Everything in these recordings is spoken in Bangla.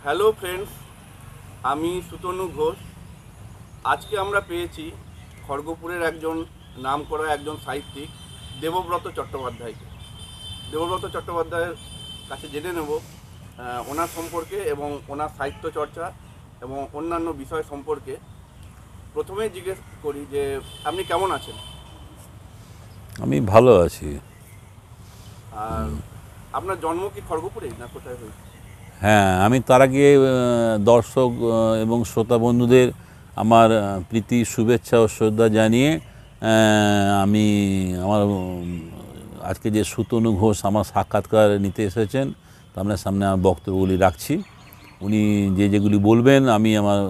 হ্যালো ফ্রেন্ডস, আমি সুতনু ঘোষ। আজকে আমরা পেয়েছি খড়গপুরের একজন নামকরা একজন সাহিত্যিক দেবব্রত চট্টোপাধ্যায়কে। দেবব্রত চট্টোপাধ্যায়ের কাছে জেনে নেব ওনার সম্পর্কে এবং ওনার সাহিত্য চর্চা এবং অন্যান্য বিষয় সম্পর্কে। প্রথমেই জিজ্ঞেস করি যে আপনি কেমন আছেন? আমি ভালো আছি। আর আপনার জন্ম কি খড়গপুরেই না কোথায় হয়েছে? হ্যাঁ, আমি তার আগে দর্শক এবং শ্রোতা বন্ধুদের আমার প্রীতি, শুভেচ্ছা ও শ্রদ্ধা জানিয়ে আমি আমার আজকে যে সুতনু ঘোষ আমার সাক্ষাৎকার নিতে এসেছেন, আপনার সামনে আমার বক্তব্যগুলি রাখছি। উনি যেগুলি বলবেন, আমি আমার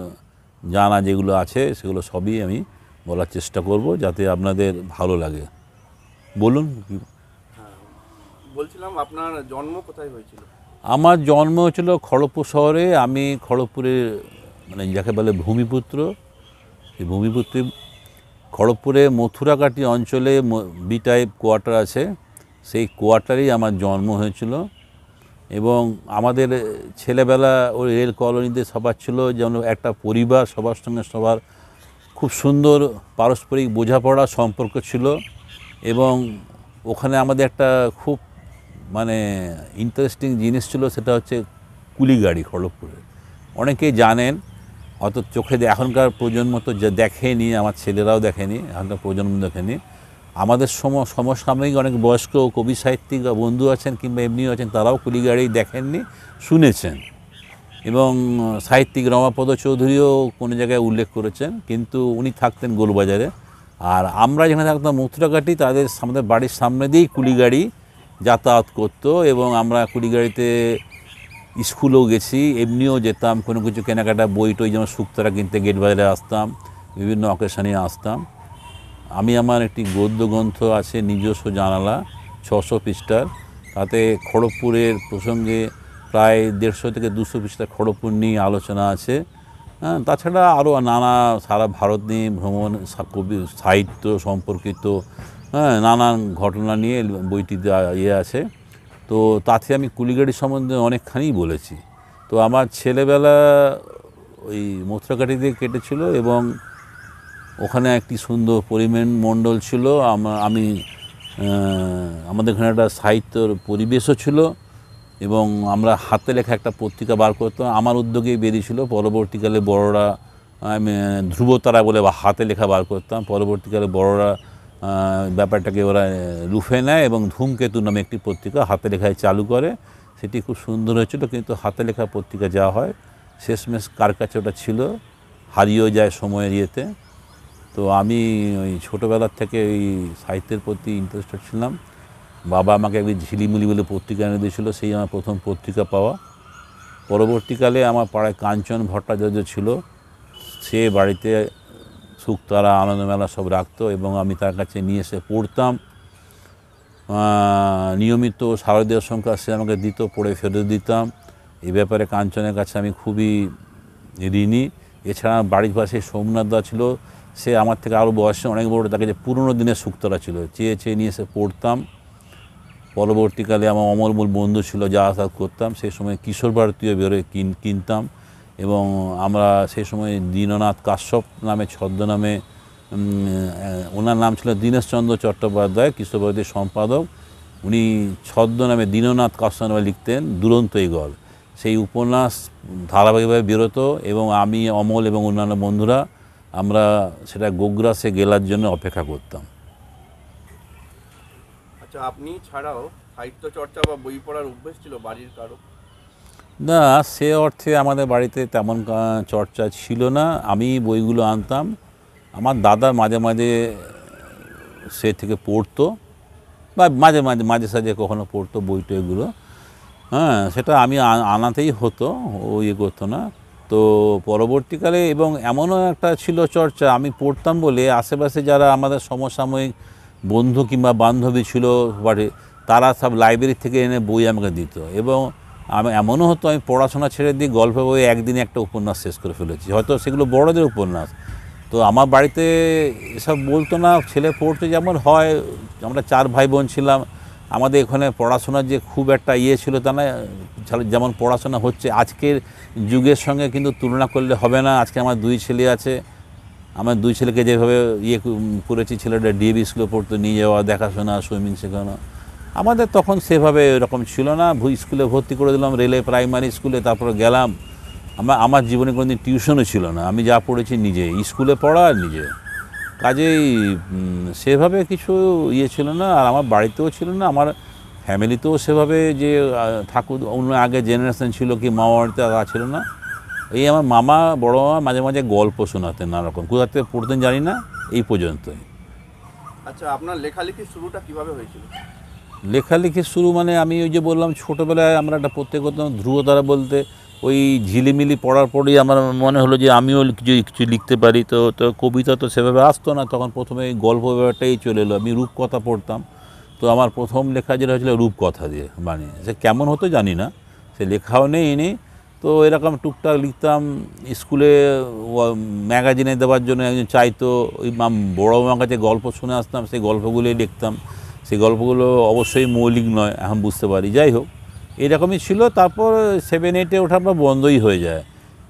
জানা যেগুলো আছে সেগুলো সবই আমি বলার চেষ্টা করব, যাতে আপনাদের ভালো লাগে। বলুন। হ্যাঁ, বলছিলাম আপনার জন্ম কোথায় হয়েছিল? আমার জন্ম হয়েছিল খড়গপুর শহরে। আমি খড়গপুরে যাকে বলে ভূমিপুত্র, সেই ভূমিপুত্রে খড়গপুরে মথুরাকাটি অঞ্চলে বি টাইপ কোয়ার্টার আছে, সেই কোয়ার্টারেই আমার জন্ম হয়েছিল। এবং আমাদের ছেলেবেলা ওই রেল কলোনিতে সবার ছিল যেমন একটা পরিবার, সবার সঙ্গে সবার খুব সুন্দর পারস্পরিক বোঝাপড়া সম্পর্ক ছিল। এবং ওখানে আমাদের একটা খুব ইন্টারেস্টিং জিনিস ছিল, সেটা হচ্ছে কুলিগাড়ি। খড়গপুরে অনেকেই জানেন, হয়তো চোখে এখনকার প্রজন্ম তো দেখেনি, আমার ছেলেরাও দেখেনি, এখনকার প্রজন্ম দেখেনি। আমাদের সমসাময়িক অনেক বয়স্ক কবি সাহিত্যিক বন্ধু আছেন কিংবা এমনিও আছেন, তারাও কুলিগাড়ি দেখেননি, শুনেছেন। এবং সাহিত্যিক রমাপদ চৌধুরীও কোনো জায়গায় উল্লেখ করেছেন, কিন্তু উনি থাকতেন গোলবাজারে। আর আমরা যেখানে থাকতাম মথুরাকাটি, আমাদের বাড়ির সামনে দিয়েই কুলিগাড়ি যাতায়াত করতো। এবং আমরা কুলিগাড়িতে স্কুলেও গেছি, এমনিও যেতাম, কোনো কিছু কেনাকাটা বই টই যেমন শুক্তারা কিনতে গেট বাজারে আসতাম, বিভিন্ন অকেশনে আসতাম। আমি আমার একটি গদ্য গ্রন্থ আছে, নিজস্ব জানালা, 600 পৃষ্ঠার। তাতে খড়গপুরের প্রসঙ্গে প্রায় 150 থেকে 200 পৃষ্ঠা খড়গপুর নিয়ে আলোচনা আছে। হ্যাঁ, তাছাড়া আরও নানা সারা ভারত নিয়ে ভ্রমণ, কবি সাহিত্য সম্পর্কিত নানান ঘটনা নিয়ে বইটিতে আছে। তো তাতে আমি কুলিগাড়ি সম্বন্ধে অনেকখানি বলেছি। তো আমার ছেলেবেলা ওই মথুরাকাটিতে কেটেছিল এবং ওখানে একটি সুন্দর মণ্ডল ছিল। আমি আমাদের এখানে একটা সাহিত্যর পরিবেশও ছিল এবং আমরা হাতে লেখা একটা পত্রিকা বার করতাম, আমার উদ্যোগেই বেরিয়েছিল। পরবর্তীকালে বড়রা, আমি ধ্রুবতারা বলে হাতে লেখা বার করতাম, পরবর্তীকালে বড়রা ব্যাপারটাকে ওরা রুফে নেয় এবং ধূমকেতু নামে একটি পত্রিকা হাতে লেখায় চালু করে। সেটি খুব সুন্দর হয়েছিল, কিন্তু হাতে লেখা পত্রিকা যা হয় শেষমেশ কার কাছে ওটা ছিল, হারিয়েও যায় সময়ের ইয়েতে। তো আমি ওই ছোটোবেলার থেকে ওই সাহিত্যের প্রতি ইন্টারেস্টেড ছিলাম। বাবা আমাকে একদিন ঝিলিমিলি বলে পত্রিকা এনে দিয়েছিল, সেই আমার প্রথম পত্রিকা পাওয়া। পরবর্তীকালে আমার পাড়ায় কাঞ্চন ভট্টাচার্য ছিল, সে বাড়িতে শুকতারা, আনন্দমেলা সব রাখতো এবং আমি তার কাছে নিয়ে এসে পড়তাম। নিয়মিত শারদীয় সংখ্যা সে আমাকে দিত, পড়ে ফেরত দিতাম। এই ব্যাপারে কাঞ্চনের কাছে আমি খুবই ঋণী। এছাড়া বাড়ির পাশে সোমনাথ দা ছিল, সে আমার থেকে আরও বয়সে অনেক বড়, তাকে যে পুরনো দিনের শুকতারা ছিল, চেয়ে চেয়ে নিয়ে এসে পড়তাম। পরবর্তীকালে আমার অমলমূল বন্ধু ছিল, যা আসা করতাম। সেই সময় কিশোর ভারতীয় বেরোয় কিনতাম এবং আমরা সেই সময় দীননাথ কাশ্যপ নামে ছদ্মনামে, ওনার নাম ছিল দীনেশচন্দ্র চট্টোপাধ্যায়, কিশোর ভারতীর সম্পাদক। উনি ছদ্মনামে দীননাথ কাশ্যপ নামে লিখতেন দুরন্ত ইগল। সেই উপন্যাস ধারাবাহিকভাবে বেরোতো এবং আমি, অমল এবং অন্যান্য বন্ধুরা আমরা সেটা গোগ্রাসে গেলার জন্য অপেক্ষা করতাম। আচ্ছা, আপনি ছাড়াও সাহিত্য চর্চা বা বই পড়ার অভ্যেস ছিল বাড়ির কারো? না, সে অর্থে আমাদের বাড়িতে তেমন চর্চা ছিল না। আমি বইগুলো আনতাম, আমার দাদা মাঝে মাঝে সে থেকে পড়তো, বা মাঝে সাঝে কখনো পড়তো বই টইগুলো। হ্যাঁ, সেটা আমি আনাতেই হতো, ও ইয়ে করতো না। তো পরবর্তীকালে এবং এমনও একটা ছিল চর্চা, আমি পড়তাম বলে আশেপাশে যারা আমাদের সমসাময়িক বন্ধু কিংবা বান্ধবী ছিল বাড়ি, তারা সব লাইব্রেরি থেকে এনে বই আমাকে দিত। এবং আমি এমনও হতো, আমি পড়াশোনা ছেড়ে দিয়ে গল্প বই একদিনে একটা উপন্যাস শেষ করে ফেলেছি, হয়তো সেগুলো বড়দের উপন্যাস। তো আমার বাড়িতে এসব বলতো না, ছেলে পড়তে যেমন হয়, আমরা 4 ভাই বোন ছিলাম, আমাদের এখানে পড়াশোনার যে খুব একটা ইয়ে ছিল তা না, যেমন পড়াশোনা হচ্ছে আজকের যুগের সঙ্গে কিন্তু তুলনা করলে হবে না। আজকে আমার 2 ছেলে আছে, আমার 2 ছেলেকে যেভাবে করেছি, ছেলেটা ডিএভি স্কুলে পড়তো, নিয়ে যাওয়া, দেখাশোনা, সুইমিং শেখানো। আমাদের তখন সেভাবে এরকম ছিল না। স্কুলে ভর্তি করে দিলাম, রেলে প্রাইমারি স্কুলে, তারপরে গেলাম। আমার জীবনে কোনোদিন টিউশনও ছিল না, আমি যা পড়েছি নিজে, স্কুলে পড়া আর নিজে। কাজেই সেভাবে কিছু ইয়ে ছিল না, আর আমার বাড়িতেও ছিল না, আমার ফ্যামিলিতেও সেভাবে যে ঠাকুর অন্য আগে জেনারেশন ছিল কি মামা বাড়িতে তা ছিল না। এই আমার মামা, বড় মামা মাঝে মাঝে গল্প শোনাতেন নানা রকম, কোথা থেকে পড়তেন জানি না, এই পর্যন্তই। আচ্ছা, আপনার লেখালেখির শুরুটা কিভাবে হয়েছিল? লেখালেখির শুরু মানে আমি ওই যে বললাম, ছোটোবেলায় আমরা একটা পড়তে করতাম ধ্রুবতারা বলতে, ওই ঝিলিমিলি পড়ার পরেই আমার মনে হলো যে আমিও কিছু লিখতে পারি। তো কবিতা তো সেভাবে আসতো না তখন, প্রথমে গল্প ব্যাপারটাই চলে এলো। আমি রূপকথা পড়তাম, তো আমার প্রথম লেখা যেটা হয়েছিল রূপকথা দিয়ে বানিয়ে, সে কেমন হতো জানি না, সে লেখাও নেই। তো এরকম টুকটাক লিখতাম। স্কুলে ম্যাগাজিনে দেওয়ার জন্য একজন চাইতো, ওই বড় মামার কাছে গল্প শুনে আসতাম, সেই গল্পগুলোই লিখতাম। সেই গল্পগুলো অবশ্যই মৌলিক নয়, এখন বুঝতে পারি। যাই হোক, এরকমই ছিল। তারপর 7, 8-এ ওঠার পর বন্ধই হয়ে যায়,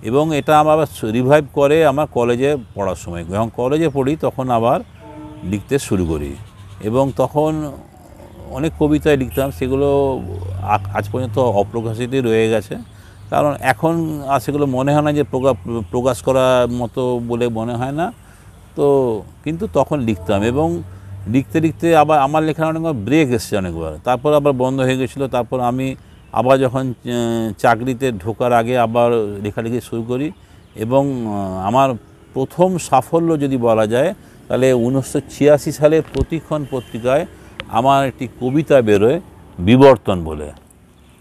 এবং এটা আমার আবার রিভাইভ করে আমার কলেজে পড়ার সময়। যখন কলেজে পড়ি তখন আবার লিখতে শুরু করি, এবং তখন অনেক কবিতায় লিখতাম, সেগুলো আজ পর্যন্ত অপ্রকাশিতই রয়ে গেছে। কারণ এখন আর সেগুলো মনে হয় না যে প্রকাশ করার মতো বলে মনে হয় না। তো কিন্তু তখন লিখতাম, এবং লিখতে লিখতে আবার আমার লেখার অনেকবার ব্রেক এসছে অনেকবার, তারপর আবার বন্ধ হয়ে গেছিলো। তারপর আমি আবার যখন চাকরিতে ঢোকার আগে আবার লেখালেখি শুরু করি, এবং আমার প্রথম সাফল্য যদি বলা যায় তাহলে 1986 সালে প্রতিক্ষণ পত্রিকায় আমার একটি কবিতা বেরোয়, বিবর্তন বলে।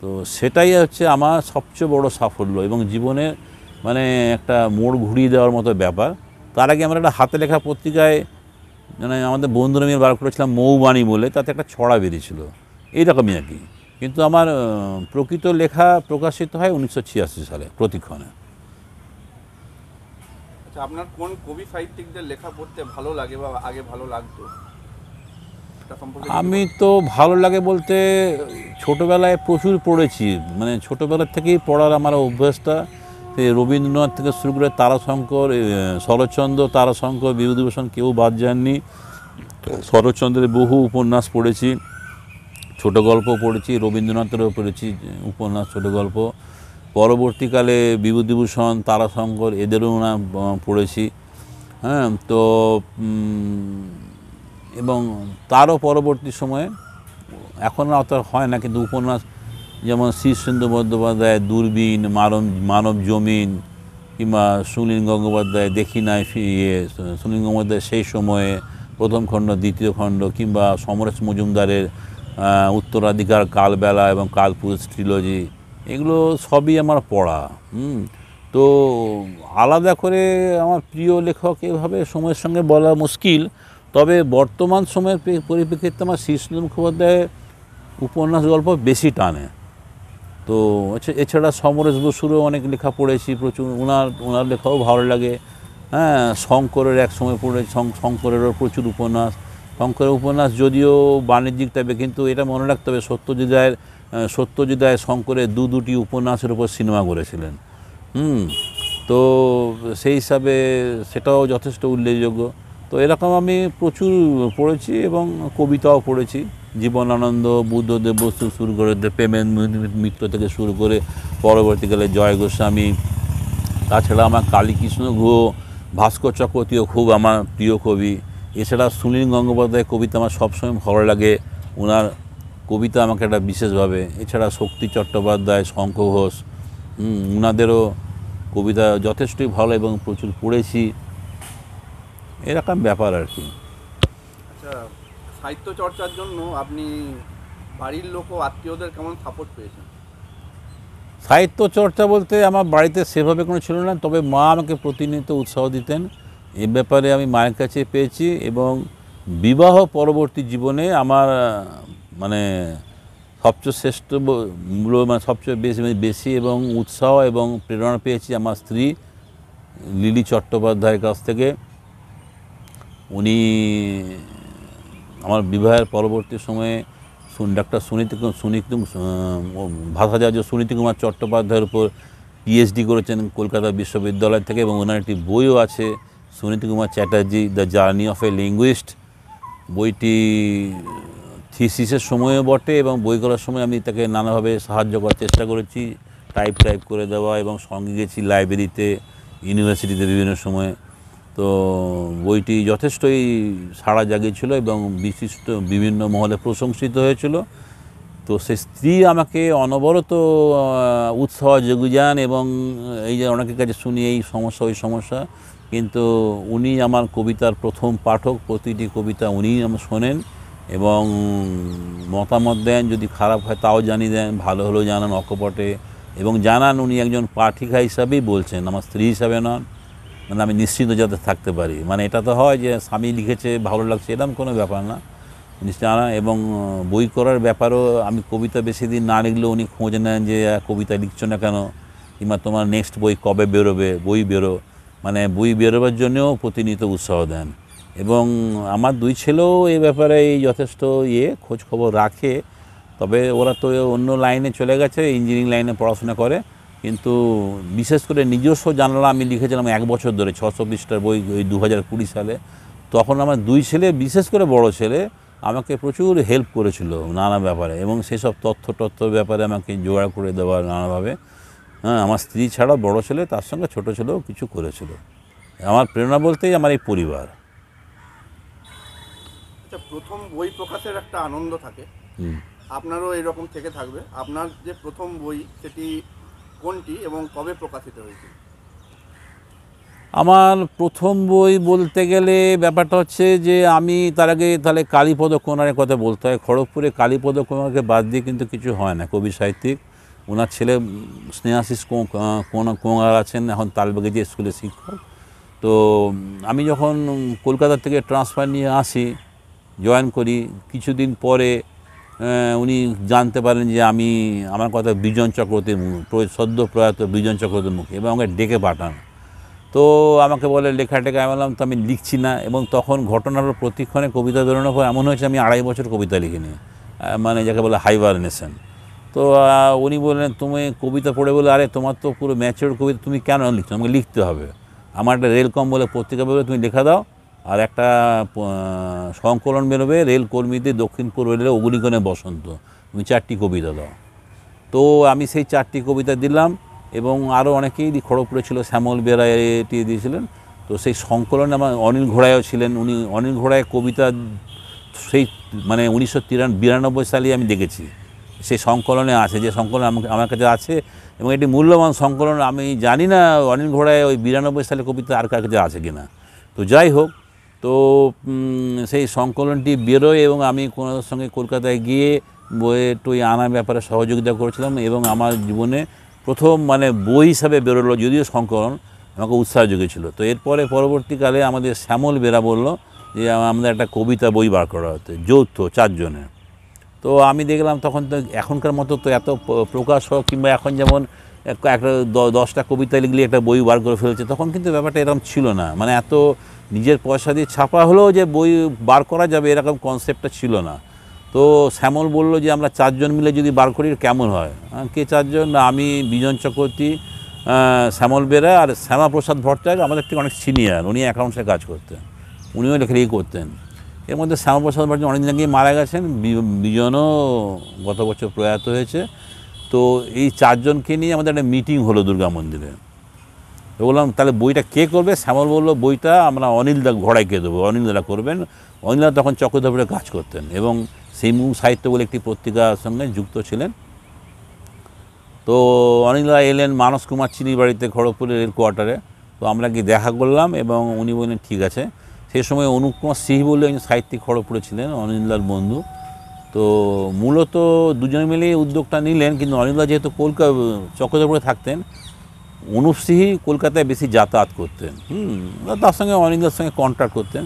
তো সেটাই হচ্ছে আমার সবচেয়ে বড় সাফল্য, এবং জীবনে মানে একটা মোড় ঘুরিয়ে দেওয়ার মতো ব্যাপার। তার আগে আমরা একটা হাতে লেখা পত্রিকায়, মানে আমাদের বন্ধুরা মিলে বার করেছিলাম মৌবাণী বলে, তাতে একটা ছড়া বেরিয়েছিল, এইরকমই আর কি। কিন্তু আমার প্রকৃত লেখা প্রকাশিত হয় 1986 সালে প্রতিক্ষণে। আচ্ছা, আপনার কোন কবি সাহিত্যিকদের লেখা পড়তে ভালো লাগে বা আগে ভালো লাগতো, এটা সম্পর্কে আমি তো ভালো লাগে বলতে ছোটোবেলায় প্রচুর পড়েছি, মানে ছোটোবেলার থেকেই পড়ার আমার অভ্যাসটা। রবীন্দ্রনাথ থেকে শুরু করে তারাশঙ্কর, শরৎচন্দ্র, তারাশঙ্কর, বিভূতিভূষণ কেউ বাদ যাননি। শরৎচন্দ্রের বহু উপন্যাস পড়েছি, ছোট গল্প পড়েছি, রবীন্দ্রনাথেরও পড়েছি উপন্যাস, ছোট গল্প। পরবর্তীকালে বিভূতিভূষণ, তারাশঙ্কর এদেরও না পড়েছি। হ্যাঁ, তো এবং তারও পরবর্তী সময়ে এখন অত হয় না, কিন্তু উপন্যাস যেমন শীর্ষেন্দু বন্দ্যোপাধ্যায় দূরবীন, মানব জমিন, কিংবা সুনীল গঙ্গোপাধ্যায় দেখি নাই সুনীল গঙ্গোপাধ্যায় সেই সময়ে প্রথম খণ্ড, দ্বিতীয় খণ্ড, কিংবা সমরেশ মজুমদারের উত্তরাধিকার, কালবেলা এবং কালপুরুষ ট্রিলজি, এগুলো সবই আমার পড়া। তো আলাদা করে আমার প্রিয় লেখক এভাবে সময়ের সঙ্গে বলা মুশকিল। তবে বর্তমান সময়ের পরিপ্রেক্ষিতে আমার শীর্ষেন্দু মুখোপাধ্যায়ের উপন্যাস গল্প বেশি টানে। তো এছাড়া সমরেশ বসুরও অনেক লেখা পড়েছি, প্রচুর ওনার লেখাও ভালো লাগে। হ্যাঁ, শঙ্করের এক সময় পড়েছি, শঙ্করেরও প্রচুর উপন্যাস। শঙ্করের উপন্যাস যদিও বাণিজ্যিক টাইপের, কিন্তু এটা মনে রাখতে হবে সত্যজিৎ রায় শঙ্করের দুটি উপন্যাসের উপর সিনেমা করেছিলেন। তো সেই হিসাবে সেটাও যথেষ্ট উল্লেখযোগ্য। তো এরকম আমি প্রচুর পড়েছি, এবং কবিতাও পড়েছি। জীবনানন্দ, বুদ্ধদেব বসু শুরু করে, প্রেমেন মিত্র থেকে শুরু করে পরবর্তীকালে জয় গোস্বামী। তাছাড়া আমার কালীকৃষ্ণ গুহ, ভাস্কর চক্রবর্তীও খুব আমার প্রিয় কবি। এছাড়া সুনীল গঙ্গোপাধ্যায়ের কবিতা আমার সবসময় ভালো লাগে, ওনার কবিতা আমাকে একটা বিশেষভাবে। এছাড়া শক্তি চট্টোপাধ্যায়, শঙ্খ ঘোষ, ওনাদেরও কবিতা যথেষ্টই ভালো এবং প্রচুর পড়েছি, এরকম ব্যাপার আর কি। আচ্ছা, সাহিত্য চর্চার জন্য আপনি বাড়ির লোক ও আত্মীয়দের কেমন সাপোর্ট পেয়েছেন? সাহিত্য চর্চা বলতে আমার বাড়িতে সেভাবে কোনো ছিল না, তবে মা আমাকে প্রতিনিয়ত উৎসাহ দিতেন। এ ব্যাপারে আমি মায়ের কাছে পেয়েছি, এবং বিবাহ পরবর্তী জীবনে আমার মানে সবচেয়ে শ্রেষ্ঠ মানে সবচেয়ে বেশি এবং উৎসাহ এবং প্রেরণা পেয়েছি আমার স্ত্রী লিলি চট্টোপাধ্যায়ের কাছ থেকে। উনি আমার বিবাহের পরবর্তী সময়ে ডাক্তার ভাষাচার্য সুনীতি কুমার চট্টোপাধ্যায়ের উপর পিএইচডি করেছেন কলকাতা বিশ্ববিদ্যালয় থেকে, এবং ওনার একটি বইও আছে Suniti Kumar Chatterji the journey of a linguist. বইটি থিসিসের সময়ও বটে, এবং বই করার সময় আমি তাকে নানাভাবে সাহায্য করার চেষ্টা করেছি, টাইপ করে দেওয়া, এবং সঙ্গে গেছি লাইব্রেরিতে, ইউনিভার্সিটিতে বিভিন্ন সময়ে। তো বইটি যথেষ্টই সাড়া জাগিয়েছিল এবং বিভিন্ন মহলে প্রশংসিত হয়েছিল। তো সে স্ত্রী আমাকে অনবরত উৎসাহ যোগান, এবং এই যে অনেকের কাছে শুনি এই সমস্যা ওই সমস্যা, কিন্তু উনি আমার কবিতার প্রথম পাঠক, প্রতিটি কবিতা উনিই আমার শোনেন এবং মতামত দেন, যদি খারাপ হয় তাও জানিয়ে দেন, ভালো হলেও জানান অকপটে, এবং জানান উনি একজন পাঠিকা হিসাবেই বলছেন, আমার স্ত্রী হিসাবে নন। মানে আমি নিশ্চিন্ত যাতে থাকতে পারি, মানে এটা তো হয় যে স্বামী লিখেছে ভালো লাগছে, এরকম কোনো ব্যাপার না নিশ্চয়। এবং বই করার ব্যাপারও আমি কবিতা বেশি দিন না লিখলেও উনি খোঁজ নেন যে কবিতা লিখছো না কেন, কিংবা তোমার নেক্সট বই কবে বেরোবে, মানে বই বেরোবার জন্যও প্রতিনিয়ত উৎসাহ দেন। এবং আমার দুই ছেলেও এই ব্যাপারে যথেষ্ট খোঁজ খবর রাখে, তবে ওরা তো অন্য লাইনে চলে গেছে, ইঞ্জিনিয়ারিং লাইনে পড়াশোনা করে, কিন্তু বিশেষ করে নিজস্ব জানালা আমি লিখেছিলাম 1 বছর ধরে 600 পৃষ্ঠার বই, ওই 2020 সালে। তখন আমার দুই ছেলে, বিশেষ করে বড় ছেলে, আমাকে প্রচুর হেল্প করেছিল নানা ব্যাপারে, এবং সেসব তথ্যর ব্যাপারে আমাকে জোগাড় করে দেওয়া নানাভাবে। হ্যাঁ, আমার স্ত্রী ছাড়া বড় ছেলে, তার সঙ্গে ছোট ছেলেও কিছু করেছিল। আমার প্রেরণা বলতেই আমার এই পরিবার। আচ্ছা, প্রথম বই প্রকাশের একটা আনন্দ থাকে, আপনারও এরকম থেকে থাকবে। আপনার যে প্রথম বই সেটি কোনটি এবং কবে প্রকাশিত হয়েছিল? আমার প্রথম বই বলতে গেলে ব্যাপারটা হচ্ছে যে আমি তার আগে তাহলে কালীপদ কোনারের কথা বলতে হয়। খড়গপুরে কালীপদ কোনারকে বাদ দিয়ে কিন্তু কিছু হয় না, কবি সাহিত্যিক। ওনার ছেলে স্নেহাশিস কোনার আছেন, এখন তালবাগে যে স্কুলের শিক্ষক। তো আমি যখন কলকাতা থেকে ট্রান্সফার নিয়ে আসি, জয়েন করি, কিছুদিন পরে উনি জানতে পারেন যে আমার কথা বিজন চক্রবর্তীর সদ্য প্রয়াত বিজন চক্রবর্তীর মুখে, এবং আমাকে ডেকে পাঠান। তো আমাকে বলে লেখাটাকে, আমি বললাম তো আমি লিখছি না। এবং তখন ঘটনার প্রতিক্ষণে কবিতা বেরোনোর পর এমন হয়েছে আমি 2.5 বছর কবিতা লিখিনি, মানে যাকে বলে হাইবারনেশন। তো উনি বললেন, তুমি কবিতা পড়ে বলে, আরে তোমার তো পুরো ম্যাচিওর কবিতা, তুমি কেন লিখছো, আমাকে লিখতে হবে। আমার একটা রেলকম বলে পত্রিকা বেরোবে, তুমি লেখা দাও, আর একটা সংকলন বেরোবে রেল কর্মীদের দক্ষিণ পূর্ব রেলের অগ্নিকণে বসন্ত, তুমি 4টি কবিতা দাও। তো আমি সেই 4টি কবিতা দিলাম, এবং আরও অনেকেই খড়গপুরে ছিল, শ্যামল বেরা এটি দিয়েছিলেন। তো সেই সংকলনে আমার অনিল ঘোড়ায়ও ছিলেন। উনি অনিল ঘোড়ায় কবিতা সেই মানে 1992 সালে আমি দেখেছি, সেই সংকলনে আছে, যে সংকলন আমার কাছে আছে, এবং এটি মূল্যবান সংকলন। আমি জানি না অনিল ঘোড়ায় ওই 92 সালে কবিতা আর কার কাছে আছে কিনা। তো যাই হোক, তো সেই সংকলনটি বেরোয়, এবং আমি কোনোদের সঙ্গে কলকাতায় গিয়ে বইয়ে টই আনার ব্যাপারে সহযোগিতা করেছিলাম, এবং আমার জীবনে প্রথম মানে বই হিসাবে বেরোলো, যদিও সংকলন, আমাকে উৎসাহ জুগিয়েছিল। তো এরপরে পরবর্তীকালে আমাদের শ্যামল বেরা বলল যে আমাদের একটা কবিতা বই বার করা হতে, যৌথ 4 জনের। তো আমি দেখলাম তখন তো এখনকার মতো তো এত প্রকাশ হোক, কিংবা এখন যেমন একটা 10টা কবিতা লিখলে একটা বই বার করে ফেলছে, তখন কিন্তু ব্যাপারটা এরকম ছিল না। মানে এত নিজের পয়সা দিয়ে ছাপা হলেও যে বই বার করা যাবে, এরকম কনসেপ্টটা ছিল না। তো শ্যামল বলল যে আমরা 4 জন মিলে যদি বার করি কেমন হয়। কে 4 জন? না, আমি, বিজন চক্রবর্তী, শ্যামল বেরা আর শ্যামাপ্রসাদ ভট্টাচার্য, আমাদের থেকে অনেক সিনিয়র, উনি অ্যাকাউন্টসে কাজ করতেন, উনিও লেখালেখি করতেন। এর মধ্যে শ্যামাপ্রসাদ ভট্টাচার্য অনেকদিন আগে মারা গেছেন, বিজনও গত বছর প্রয়াত হয়েছে। তো এই 4 জনকে নিয়ে আমাদের একটা মিটিং হলো দুর্গা মন্দিরে। তো বললাম তাহলে বইটা কে করবে? শ্যামল বলল বইটা আমরা অনিলদা ঘোড়াইকে দেবো, অনিলদা করবেন। অনিলদা তখন চক্রধরপুরে কাজ করতেন, এবং সিমু সাহিত্য বলে একটি পত্রিকার সঙ্গে যুক্ত ছিলেন। তো অনিলদা এলেন মানস কুমার চিনির বাড়িতে, খড়গপুরের রেল কোয়ার্টারে। তো আমরা গিয়ে দেখা করলাম, এবং উনি বললেন ঠিক আছে। সেই সময় অনুপ কুমার সিংহ বলে একজন সাহিত্যিক খড়গপুরে ছিলেন, অনিলদার বন্ধু। তো মূলত দুজনে মিলে উদ্যোগটা নিলেন, কিন্তু অনিলদা যেহেতু চক্রধরপুরে থাকতেন, অনুপ সিংহ কলকাতায় বেশি যাতায়াত করতেন, তার সঙ্গে অনিলদার সঙ্গে কন্ট্যাক্ট করতেন।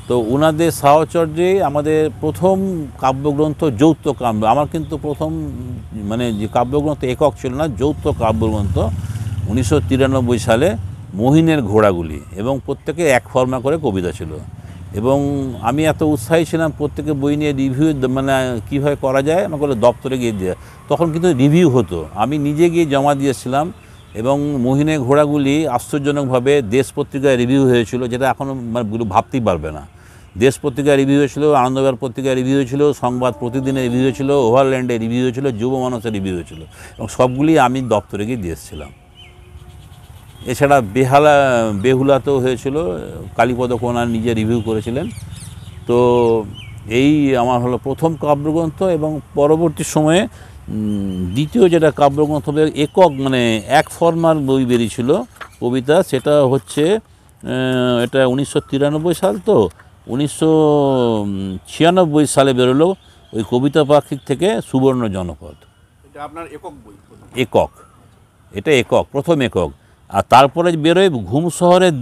তো ওনাদের সাহচর্যে আমাদের প্রথম কাব্যগ্রন্থ, যৌথ কাব্য, আমার কিন্তু প্রথম মানে যে কাব্যগ্রন্থ একক ছিল না, যৌথ কাব্যগ্রন্থ 1993 সালে মোহিনের ঘোড়াগুলি, এবং প্রত্যেকে 1 ফর্মা করে কবিতা ছিল। এবং আমি এত উৎসাহী ছিলাম প্রত্যেকে বই নিয়ে রিভিউ মানে কীভাবে করা যায় আমাকে বলে দপ্তরে গিয়ে দিয়ে, তখন কিন্তু রিভিউ হতো, আমি নিজে গিয়ে জমা দিয়েছিলাম এবং মোহিনীর ঘোড়াগুলি আশ্চর্যজনকভাবে দেশ পত্রিকায় রিভিউ হয়েছিল, যেটা এখনও মানে ভাবতেই পারবে না। দেশ পত্রিকায় রিভিউ হয়েছিল, আনন্দবাজার পত্রিকায় রিভিউ হয়েছিল, সংবাদ প্রতিদিনে রিভিউ হয়েছিল, ওভারল্যান্ডে রিভিউ হয়েছিল, যুব মানুষের রিভিউ হয়েছিল এবং সবগুলি আমি দপ্তরে গিয়ে দিয়ে এসেছিলাম। এছাড়া বেহুলাতেও হয়েছিল, কালীপদ কোনার নিজে রিভিউ করেছিলেন। তো এই আমার হলো প্রথম কাব্যগ্রন্থ এবং পরবর্তী সময়ে দ্বিতীয় যেটা কাব্যগ্রন্থ একক মানে এক ফর্মার বই বেরিয়েছিল কবিতা, সেটা হচ্ছে এটা 1993 সাল, তো 1996 সালে বেরোলো ওই কবিতা পাক্ষিক থেকে সুবর্ণ জনপদ। এটা আপনার একক বই? একক, এটা একক, প্রথম একক। আর তারপরে বেরোয় ঘুম শহরের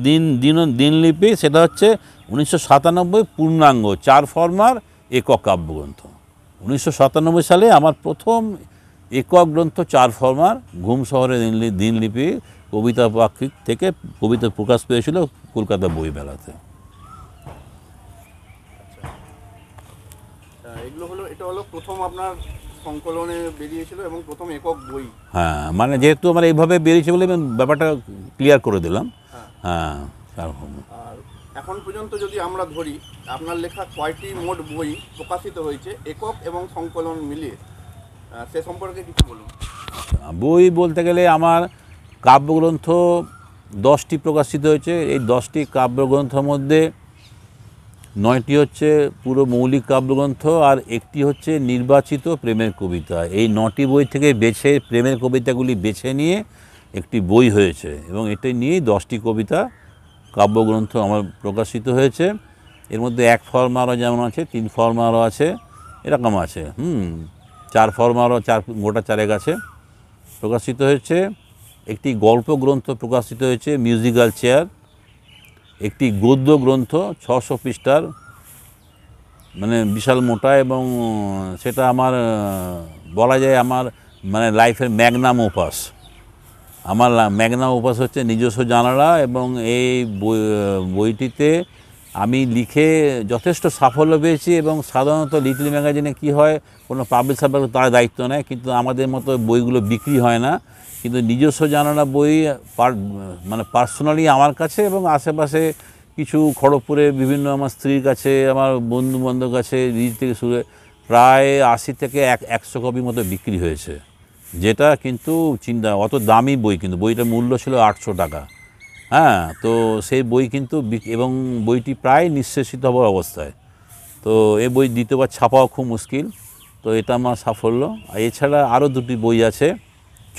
দিনলিপি, সেটা হচ্ছে 1997 পূর্ণাঙ্গ 4 ফর্মার একক কাব্যগ্রন্থ। 1997 সালে আমার প্রথম একক গ্রন্থ 4 ফর্মার ঘুম শহরের দিনলিপি কবিতা পাক্ষিক থেকে কবিতা প্রকাশ পেয়েছিল কলকাতা বইমেলাতে। এগুলো হলো, এটা হলো প্রথম আপনার সংকলনে বেরিয়েছিল এবং প্রথম একক বই। হ্যাঁ, মানে যেহেতু আমার এইভাবে বেরিয়েছে বলে আমি ব্যাপারটা ক্লিয়ার করে দিলাম। হ্যাঁ, আর এখন পর্যন্ত যদি আমরা ধরি আপনার লেখা কয়টি মোট বই প্রকাশিত হয়েছে একক এবং সংকলন মিলিয়ে, সে সম্পর্কে কিছু বলুন। বই বলতে গেলে আমার কাব্যগ্রন্থ 10টি প্রকাশিত হয়েছে। এই 10টি কাব্যগ্রন্থের মধ্যে 9টি হচ্ছে পুরো মৌলিক কাব্যগ্রন্থ আর একটি হচ্ছে নির্বাচিত প্রেমের কবিতা। এই 9টি বই থেকে বেছে প্রেমের কবিতাগুলি বেছে নিয়ে একটি বই হয়েছে এবং এটা নিয়েই 10টি কবিতা কাব্যগ্রন্থ আমার প্রকাশিত হয়েছে। এর মধ্যে 1 ফর্মারও যেমন আছে, 3 ফর্মারও আছে, এরকম আছে, 4 ফর্মারও গোটা 4 আছে প্রকাশিত হয়েছে। একটি গল্প গ্রন্থ প্রকাশিত হয়েছে মিউজিক্যাল চেয়ার, একটি গদ্য গ্রন্থ 600 পৃষ্ঠার, মানে বিশাল মোটা, এবং সেটা আমার বলা যায় আমার মানে লাইফের ম্যাগনাম ওপাস। আমার ম্যাগনাম ওপাস হচ্ছে নিজস্ব জানালা, এবং এই বইটিতে আমি লিখে যথেষ্ট সাফল্য পেয়েছি। এবং সাধারণত লিটল ম্যাগাজিনে কি হয়, কোনো পাবলিশার তার দায়িত্ব নেয়, কিন্তু আমাদের মতো বইগুলো বিক্রি হয় না। কিন্তু নিজস্ব জানালা বই মানে পার্সোনালি আমার কাছে এবং আশেপাশে কিছু খড়গপুরে বিভিন্ন আমার স্ত্রীর কাছে, আমার বন্ধুবান্ধব কাছে, নিজ থেকে শুরু প্রায় 80 থেকে 100 কপি মতো বিক্রি হয়েছে, যেটা কিন্তু চিন্তা অত দামি বই, কিন্তু বইটার মূল্য ছিল 800 টাকা। হ্যাঁ, তো সেই বই কিন্তু এবং বইটি প্রায় নিঃশেষিত হওয়ার অবস্থায়। তো এই বই দ্বিতীয়বার ছাপাও খুব মুশকিল, তো এটা আমার সাফল্য। আর এছাড়া আরও 2টি বই আছে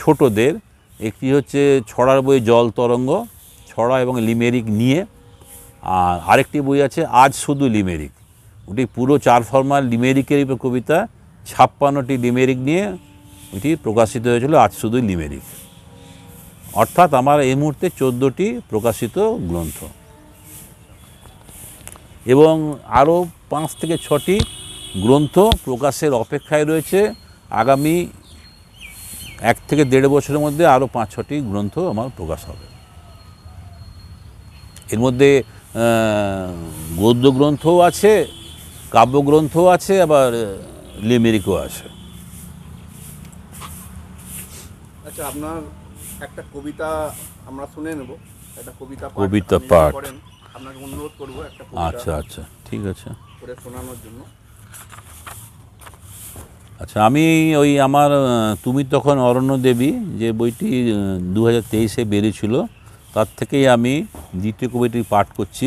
ছোটদের, একটি হচ্ছে ছড়ার বই জল তরঙ্গ, ছড়া এবং লিমেরিক নিয়ে, আর আরেকটি বই আছে আজ শুধু লিমেরিক, ওটি পুরো 4 ফর্মার লিমেরিকের কবিতা, 56টি লিমেরিক নিয়ে ওইটি প্রকাশিত হয়েছিল আজ শুধু লিমেরিক। অর্থাৎ আমার এই মুহূর্তে 14টি প্রকাশিত গ্রন্থ এবং আরও 5 থেকে 6টি গ্রন্থ প্রকাশের অপেক্ষায় রয়েছে। আগামী 1 থেকে 1.5 বছরের মধ্যে আরও 5-6টি গ্রন্থ আমার প্রকাশ হবে। এর মধ্যে গদ্য গ্রন্থও আছে, কাব্যগ্রন্থও আছে, আবার লিমেরিকও আছে। আচ্ছা, আপনার একটা কবিতা আমরা শুনে নেব, একটা কবিতা পাঠ করেন, আপনাকে অনুরোধ করব একটা আচ্ছা আচ্ছা, ঠিক আছে, করে শোনানোর জন্য। আচ্ছা, আমি ওই আমার তুমি তখন অরণ্য দেবী যে বইটি 2023-এ বেরিয়েছিল, তার থেকেই আমি দ্বিতীয় কবিতাটি পাঠ করছি।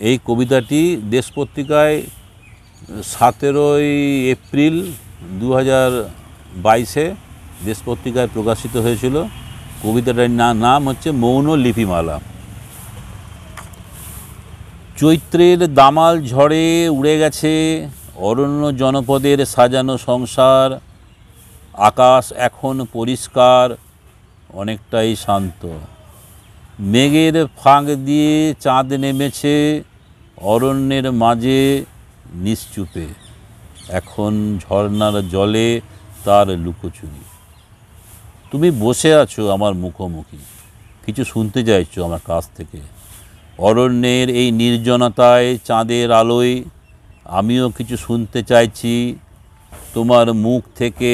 এই কবিতাটি দেশ পত্রিকায় 17 এপ্রিল 2022-এ দেশ পত্রিকায় প্রকাশিত হয়েছিল। কবিতাটার নাম হচ্ছে মৌন লিপিমালা। চৈত্রের দামাল ঝড়ে উড়ে গেছে অরণ্য জনপদের সাজানো সংসার, আকাশ এখন পরিষ্কার, অনেকটাই শান্ত। মেঘের ফাঁক দিয়ে চাঁদ নেমেছে অরণ্যের মাঝে নিশ্চুপে, এখন ঝর্ণার জলে তার লুকোচুরি। তুমি বসে আছো আমার মুখোমুখি, কিছু শুনতে চাইছো আমার কাছ থেকে, অরণ্যের এই নির্জনতায় চাঁদের আলোয় আমিও কিছু শুনতে চাইছি, তোমার মুখ থেকে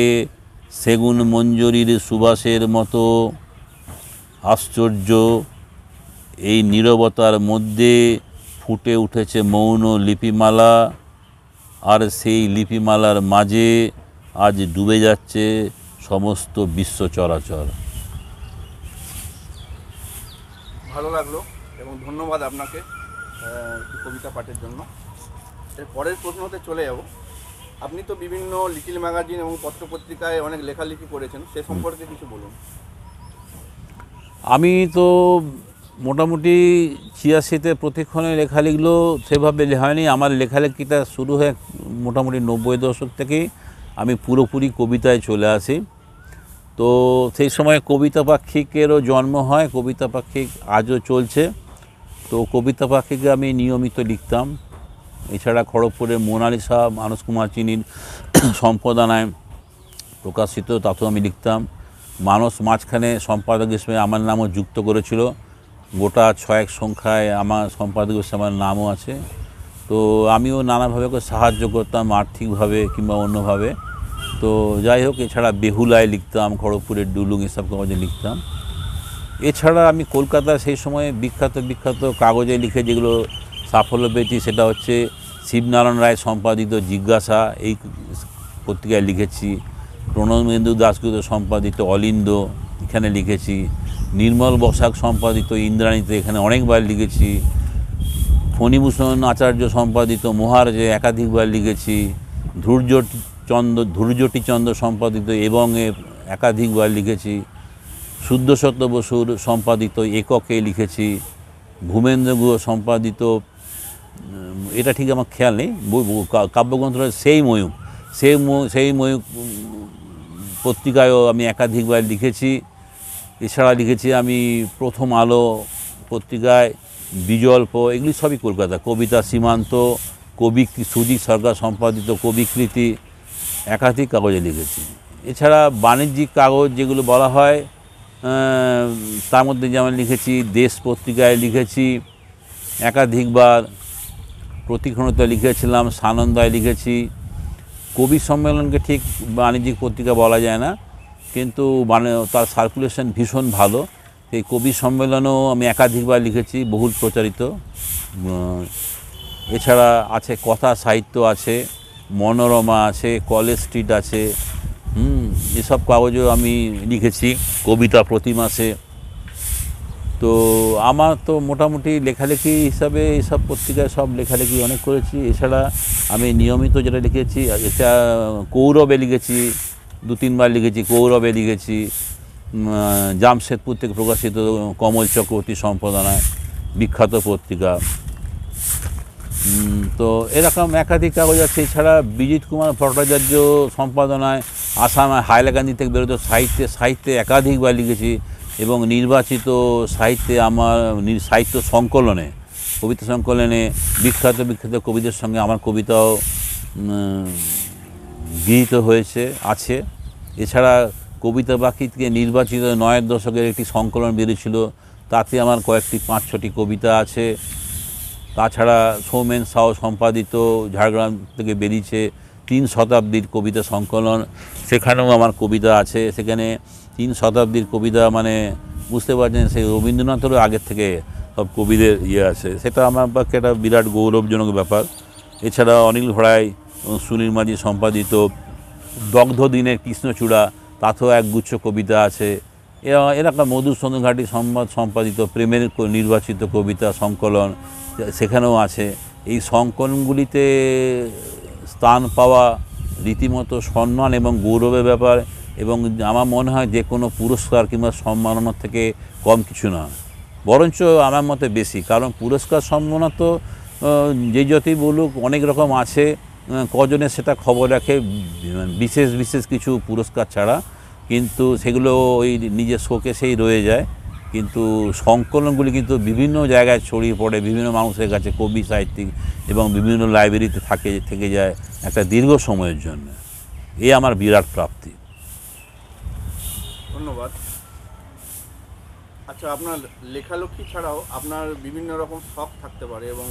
সেগুন মঞ্জরির সুবাসের মতো। আশ্চর্য, এই নীরবতার মধ্যে ফুটে উঠেছে মৌন লিপিমালা, আর সেই লিপিমালার মাঝে আজ ডুবে যাচ্ছে সমস্ত বিশ্ব চরাচর। ভালো লাগলো এবং ধন্যবাদ আপনাকে কবিতা পাঠের জন্য। এর পরের প্রশ্নতে চলে যাব। আপনি তো বিভিন্ন লিটিল ম্যাগাজিন এবং পত্রপত্রিকায় অনেক লেখালেখি করেছেন, সে সম্পর্কে কিছু বলুন। আমি তো মোটামুটি 86-তে প্রতিক্ষণে লেখা লিখলো সেভাবে হয়নি। আমার লেখালেখিটা শুরু হয় মোটামুটি 90 দশক থেকেই আমি পুরোপুরি কবিতায় চলে আসি। তো সেই সময় কবিতা পাক্ষিকেরও জন্ম হয়, কবিতা পাক্ষিক আজও চলছে। তো কবিতা পাক্ষিকে আমি নিয়মিত লিখতাম। এছাড়া খড়গপুরের মোনালিসা মানস কুমার চিনির সম্পাদনায় প্রকাশিত, তাতেও আমি লিখতাম। মানস মাঝখানে সম্পাদক হিসেবে আমার নামও যুক্ত করেছিল, গোটা 6 সংখ্যায় আমার সম্পাদক হিসেবে আমার নামও আছে। তো আমিও নানাভাবে সাহায্য করতাম, আর্থিকভাবে কিংবা অন্যভাবে। তো যাই হোক, এছাড়া বেহুলায় লিখতাম, খড়গপুরের ডুলুং এসব কাগজে লিখতাম। এছাড়া আমি কলকাতায় সেই সময়ে বিখ্যাত কাগজে লিখে যেগুলো সাফল্য পেয়েছি, সেটা হচ্ছে শিবনারায়ণ রায় সম্পাদিত জিজ্ঞাসা, এই পত্রিকায় লিখেছি। প্রণবেন্দু দাশগুপ্ত সম্পাদিত অলিন্দ, এখানে লিখেছি। নির্মল বসাক সম্পাদিত ইন্দ্রাণীতে, এখানে অনেকবার লিখেছি। ফণীভূষণ আচার্য সম্পাদিত মহারাজে একাধিকবার লিখেছি। ধৈর্যটিচন্দ্র সম্পাদিত এবং একাধিকবার লিখেছি। শুদ্ধসত্য বসুর সম্পাদিত এককে লিখেছি। ভূমেন্দ্র গুহ সম্পাদিত, এটা ঠিক আমার খেয়াল নেই, কাব্যগ্রন্থের সেই ময়ূক পত্রিকায়ও আমি একাধিকবার লিখেছি। এছাড়া লিখেছি আমি প্রথম আলো পত্রিকায়, বিজল্প, এগুলি সবই কলকাতা। কবিতা সীমান্ত, সুজিত সরকার সম্পাদিত কবিকৃতি, একাধিক কাগজে লিখেছি। এছাড়া বাণিজ্যিক কাগজ যেগুলো বলা হয়, তার মধ্যে যেমন লিখেছি দেশ পত্রিকায় লিখেছি একাধিকবার, প্রতিক্ষণতা লিখেছিলাম, সানন্দায় লিখেছি। কবি সম্মেলনকে ঠিক বাণিজ্যিক পত্রিকা বলা যায় না, কিন্তু তার সার্কুলেশন ভীষণ ভালো। এই কবি সম্মেলনও আমি একাধিকবার লিখেছি, বহুল প্রচারিত। এছাড়া আছে কথা সাহিত্য আছে, মনোরমা আছে, কলেজ স্ট্রিট আছে, এসব কাগজেও আমি লিখেছি কবিতা প্রতি মাসে। তো আমার তো মোটামুটি লেখালেখি হিসাবে এইসব পত্রিকায় সব লেখালেখি অনেক করেছি। এছাড়া আমি নিয়মিত যেটা লিখেছি, এটা কৌরবে লিখেছি, 2-3 বার লিখেছি, কৌরবে লিখেছি। জামশেদপুর থেকে প্রকাশিত কমল চক্রবর্তী সম্পাদনায়, বিখ্যাত পত্রিকা। তো এরকম একাধিক কাগজ আছে। এছাড়া বিজিত কুমার ভট্টাচার্য সম্পাদনায় আসামে হাইলাকান্দি থেকে বেরোত সাহিত্যে একাধিকবার লিখেছি। এবং নির্বাচিত সাহিত্যে আমার সাহিত্য সংকলনে, কবিতা সংকলনে বিখ্যাত কবিদের সঙ্গে আমার কবিতাও গৃহীত হয়েছে, আছে। এছাড়া কবিতা বাকি থেকে নির্বাচিত 9-এর দশকের একটি সংকলন বেরিয়েছিল, তাতে আমার কয়েকটি 5-6টি কবিতা আছে। তাছাড়া সৌমেন সাউ সম্পাদিত ঝাড়গ্রাম থেকে বেরিয়েছে 3 শতাব্দীর কবিতা সংকলন, সেখানেও আমার কবিতা আছে। সেখানে 3 শতাব্দীর কবিতা মানে বুঝতে পারছেন, সেই রবীন্দ্রনাথেরও আগের থেকে সব কবিদের আছে। সেটা আমার পক্ষে একটা বিরাট গৌরবজনক ব্যাপার। এছাড়া অনিল ঘোড়াই এবং সুনীল মাঝি সম্পাদিত দগ্ধ দিনের কৃষ্ণচূড়া, তাতেও একগুচ্ছ কবিতা আছে। এরকম মধুসূদন ঘাটি সম্পাদিত প্রেমের নির্বাচিত কবিতা সংকলন, সেখানেও আছে। এই সংকলনগুলিতে স্থান পাওয়া রীতিমতো সম্মান এবং গৌরবের ব্যাপার, এবং আমার মনে হয় যে কোনো পুরস্কার কিংবা সম্মাননার থেকে কম কিছু না, বরঞ্চ আমার মতে বেশি। কারণ পুরস্কার সম্মাননা তো যে যতই বলুক অনেক রকম আছে, কজনে সেটা খবর রাখে বিশেষ কিছু পুরস্কার ছাড়া, কিন্তু সেগুলো ওই নিজের শোকেসেই রয়ে যায়। কিন্তু সংকলনগুলি কিন্তু বিভিন্ন জায়গায় ছড়িয়ে পড়ে, বিভিন্ন মানুষের কাছে, কবি সাহিত্যিক এবং বিভিন্ন লাইব্রেরিতে থেকে যায় একটা দীর্ঘ সময়ের জন্য। এই আমার বিরাট প্রাপ্তি। ধন্যবাদ। আচ্ছা, আপনার লেখালেখি ছাড়াও আপনার বিভিন্ন রকম শখ থাকতে পারে এবং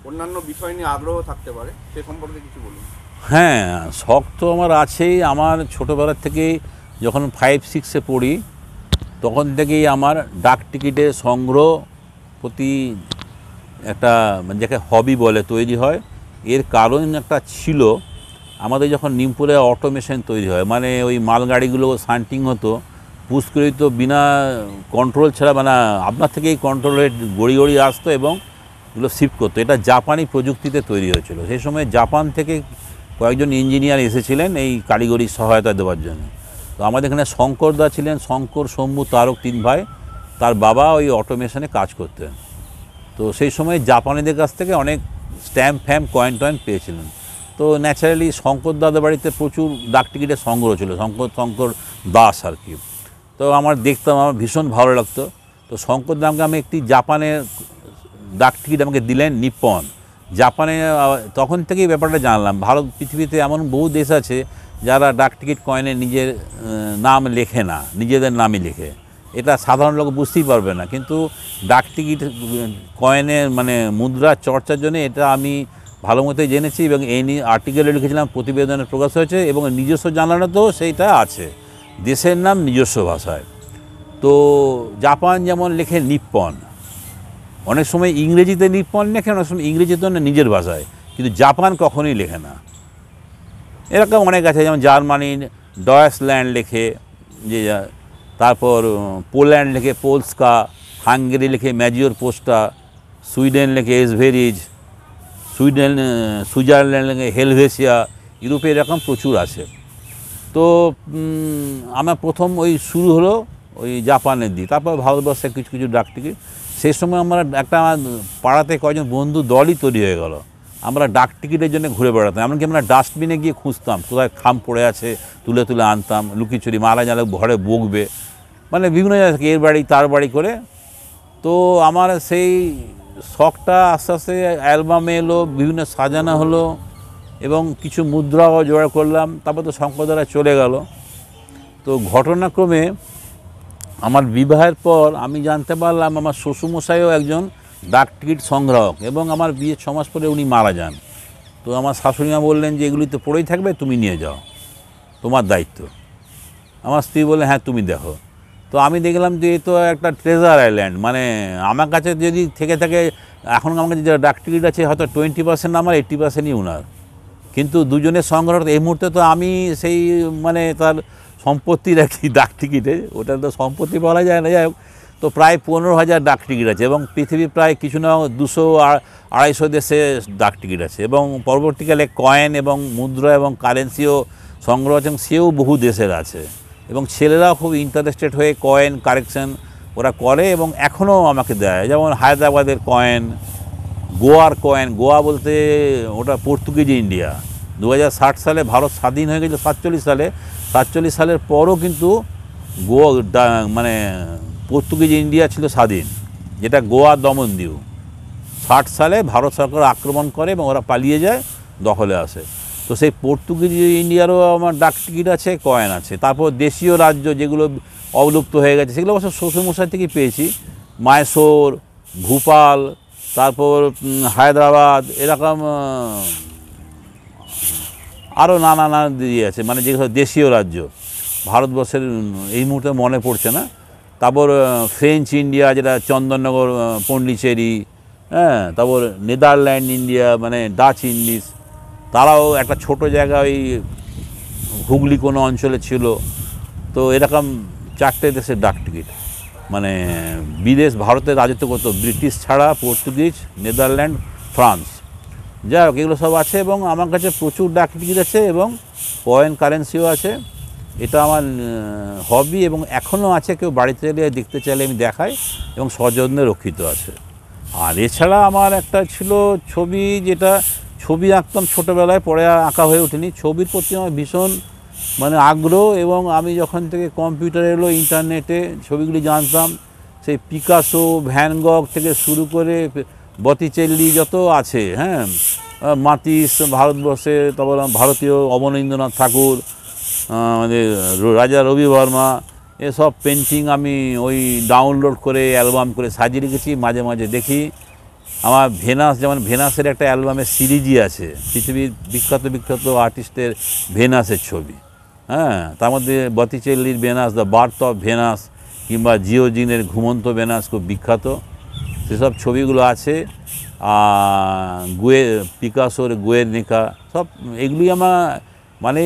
অন্যান্য বিষয় নিয়ে আগ্রহ থাকতে পারে, সে সম্পর্কে কিছু বলুন। হ্যাঁ, শখ তো আমার আছেই। আমার ছোটোবেলার থেকেই যখন 5-6-এ পড়ি তখন থেকেই আমার ডাক টিকিটের সংগ্রহ প্রতি একটা মানে যাকে হবি বলে তৈরি হয়। এর কারণ একটা ছিল, আমাদের যখন নিমপুরে অটোমেশন তৈরি হয়, মানে ওই মালগাড়িগুলো শান্টিং হতো, পুশ করেই তো বিনা কন্ট্রোল ছাড়া, মানে আপনার থেকেই কন্ট্রোলে গড়ি গড়ি আসতো এবং এগুলো শিফট করতো। এটা জাপানি প্রযুক্তিতে তৈরি হয়েছিল। সেই সময় জাপান থেকে কয়েকজন ইঞ্জিনিয়ার এসেছিলেন এই কারিগরি সহায়তা দেওয়ার জন্য। তো আমাদের এখানে শঙ্করদা ছিলেন, শঙ্কর, শম্ভু, তারক, 3 ভাই। তার বাবা ওই অটোমেশনে কাজ করতেন। তো সেই সময় জাপানিদের কাছ থেকে অনেক স্ট্যাম্প ফ্যাম্প কয়েন টয়েন পেয়েছিলেন। তো ন্যাচারালি শঙ্কর দাদার বাড়িতে প্রচুর ডাক টিকিটের সংগ্রহ ছিল, শঙ্কর দাস আর কি। তো আমার দেখতাম, আমার ভীষণ ভালো লাগতো। তো শঙ্কর দামকে আমি একটি জাপানের ডাক টিকিট আমাকে দিলেন, নিপ্পন। জাপানে তখন থেকেই ব্যাপারটা জানলাম, ভারত পৃথিবীতে এমন বহু দেশ আছে যারা ডাক টিকিট কয়েনে নিজের নাম লেখে না, নিজেদের নামই লেখে। এটা সাধারণ লোক বুঝতেই পারবে না, কিন্তু ডাক টিকিট কয়েনের মানে মুদ্রার চর্চার জন্য এটা আমি ভালো মতোই জেনেছি এবং এই নিয়ে আর্টিকেলে লিখেছিলাম, প্রতিবেদনে প্রকাশ হয়েছে এবং নিজস্ব জানানোতেও সেইটা আছে, দেশের নাম নিজস্ব ভাষায়। তো জাপান যেমন লেখে নিপ্পন, অনেক সময় ইংরেজিতে নিপ্পন লেখে, অনেক সময় ইংরেজিতে নিজের ভাষায়, কিন্তু জাপান কখনোই লেখে না। এরকম অনেক আছে, যেমন জার্মানির ডয়েচল্যান্ড লেখে, যে তারপর পোল্যান্ড লেখে পোলস্কা, হাঙ্গেরি লেখে ম্যাজিওর পোস্টা, সুইডেন লেখে এসভেরিজ, সুইজারল্যান্ড লেখে হেলভেসিয়া, ইউরোপে এরকম প্রচুর আছে। তো আমার প্রথম ওই শুরু হলো ওই জাপানের দিক, তারপর ভারতবর্ষের কিছু কিছু ডাক টিকিট। সেই সময় আমরা একটা আমার পাড়াতে কয়েকজন বন্ধু দলই তৈরি হয়ে গেল, আমরা ডাক টিকিটের জন্য ঘুরে বেড়াতাম। এমনকি আমরা ডাস্টবিনে গিয়ে খুঁজতাম কোথায় খাম পড়ে আছে, তুলে তুলে আনতাম, লুকিচুরি, মারা গেলে ঘরে বকবে, মানে বিভিন্ন জায়গা থেকে এর বাড়ি তার বাড়ি করে। তো আমার সেই শখটা আস্তে আস্তে অ্যালবামে এলো, বিভিন্ন সাজানো হলো এবং কিছু মুদ্রাও জোগাড় করলাম। তারপর তো শঙ্করদারা চলে গেল। তো ঘটনাক্রমে আমার বিবাহের পর আমি জানতে পারলাম আমার শ্বশুরমশাইও একজন ডাক টিকিট সংগ্রাহক এবং আমার বিয়ের 6 মাস পরে উনি মারা যান। তো আমার শাশুড়িমা বললেন যে এগুলি তো পড়েই থাকবে, তুমি নিয়ে যাও, তোমার দায়িত্ব। আমার স্ত্রী বললেন হ্যাঁ তুমি দেখো। তো আমি দেখলাম যে এ তো একটা ট্রেজার আইল্যান্ড, মানে আমার কাছে যদি থেকে থাকে, এখন আমার কাছে যারা ডাক টিকিট আছে হয়তো 20% আমার, 80%ই ওনার। কিন্তু দুজনের সংগ্রহ এই মুহূর্তে তো আমি সেই মানে তার সম্পত্তির একটি ডাক টিকিটে, ওটা তো সম্পত্তি বলা যায় না, যাই হোক। তো প্রায় 15,000 ডাক টিকিট আছে এবং পৃথিবীর প্রায় কিছু না 200-250 দেশে ডাক টিকিট আছে এবং পরবর্তীকালে কয়েন এবং মুদ্রা এবং কারেন্সিও সংগ্রহ আছে এবং সেও বহু দেশের আছে এবং ছেলেরাও খুব ইন্টারেস্টেড হয়ে কয়েন কারেকশন ওরা করে এবং এখনও আমাকে দেয়। যেমন হায়দ্রাবাদের কয়েন, গোয়ার কয়েন, গোয়া বলতে ওটা পর্তুগিজ ইন্ডিয়া। 2060 সালে ভারত স্বাধীন হয়ে গেছিল 47 সালে, 47 সালের পরও কিন্তু গোয়া মানে পর্তুগিজ ইন্ডিয়া ছিল স্বাধীন, যেটা গোয়া দমনদ্বীপ। 60 সালে ভারত সরকার আক্রমণ করে এবং ওরা পালিয়ে যায়, দখলে আসে। তো সেই পর্তুগিজ ইন্ডিয়ারও আমার ডাক টিকিট আছে, কয়েন আছে। তারপর দেশীয় রাজ্য যেগুলো অবলুপ্ত হয়ে গেছে সেগুলো অবশ্য শ্বশুরমশাই থেকেই পেয়েছি, মাইসোর, ভোপাল, তারপর হায়দ্রাবাদ, এরকম আরও নানা দিয়ে আছে, মানে যেগুলো দেশীয় রাজ্য ভারতবর্ষের এই মুহূর্তে মনে পড়ছে না। তারপর ফ্রেঞ্চ ইন্ডিয়া, যেটা চন্দননগর, পন্ডিচেরি, হ্যাঁ। তারপর নেদারল্যান্ড ইন্ডিয়া, মানে ডাচ ইন্ডিজ, তারাও একটা ছোট জায়গা ওই হুগলি কোনো অঞ্চলে ছিল। তো এরকম 4টে দেশের ডাক টিকিট, মানে বিদেশ ভারতের রাজত্ব করতো, ব্রিটিশ ছাড়া পর্তুগিজ, নেদারল্যান্ড, ফ্রান্স, যাই হোক এগুলো সব আছে। এবং আমার কাছে প্রচুর ডাক টিকিট আছে এবং কয়েন কারেন্সিও আছে। এটা আমার হবি এবং এখনও আছে, কেউ বাড়িতে এলে দেখতে চাইলে আমি দেখাই এবং সযত্নে রক্ষিত আছে। আর এছাড়া আমার একটা ছিল ছবি, যেটা ছবি আঁকতাম ছোটোবেলায়, পরে আঁকা হয়ে ওঠেনি। ছবির প্রতি আমার ভীষণ মানে আগ্রহ এবং আমি যখন থেকে কম্পিউটার এলো, ইন্টারনেটে ছবিগুলি জানতাম, সেই পিকাসো, ভ্যান গগ থেকে শুরু করে বতিচেল্লি যত আছে, হ্যাঁ, মাতিস ভারতবর্ষে, তারপর ভারতীয় অবনীন্দ্রনাথ ঠাকুর, আমাদের রাজা রবি বর্মা, এসব পেন্টিং আমি ওই ডাউনলোড করে অ্যালবাম করে সাজিয়ে রেখেছি, মাঝে মাঝে দেখি। আমার ভেনাস, যেমন ভেনাসের একটা অ্যালবামের সিরিজই আছে, পৃথিবীর বিখ্যাত বিখ্যাত আর্টিস্টের ভেনাসের ছবি। হ্যাঁ, তার মধ্যে বতিচেল্লির Venus, the birth of Venus, কিংবা জিওজিনের ঘুমন্ত ভেনাস খুব বিখ্যাত, সেসব ছবিগুলো আছে। পিকাসোর গুয়ের্নিকা, সব এগুলি আমার মানে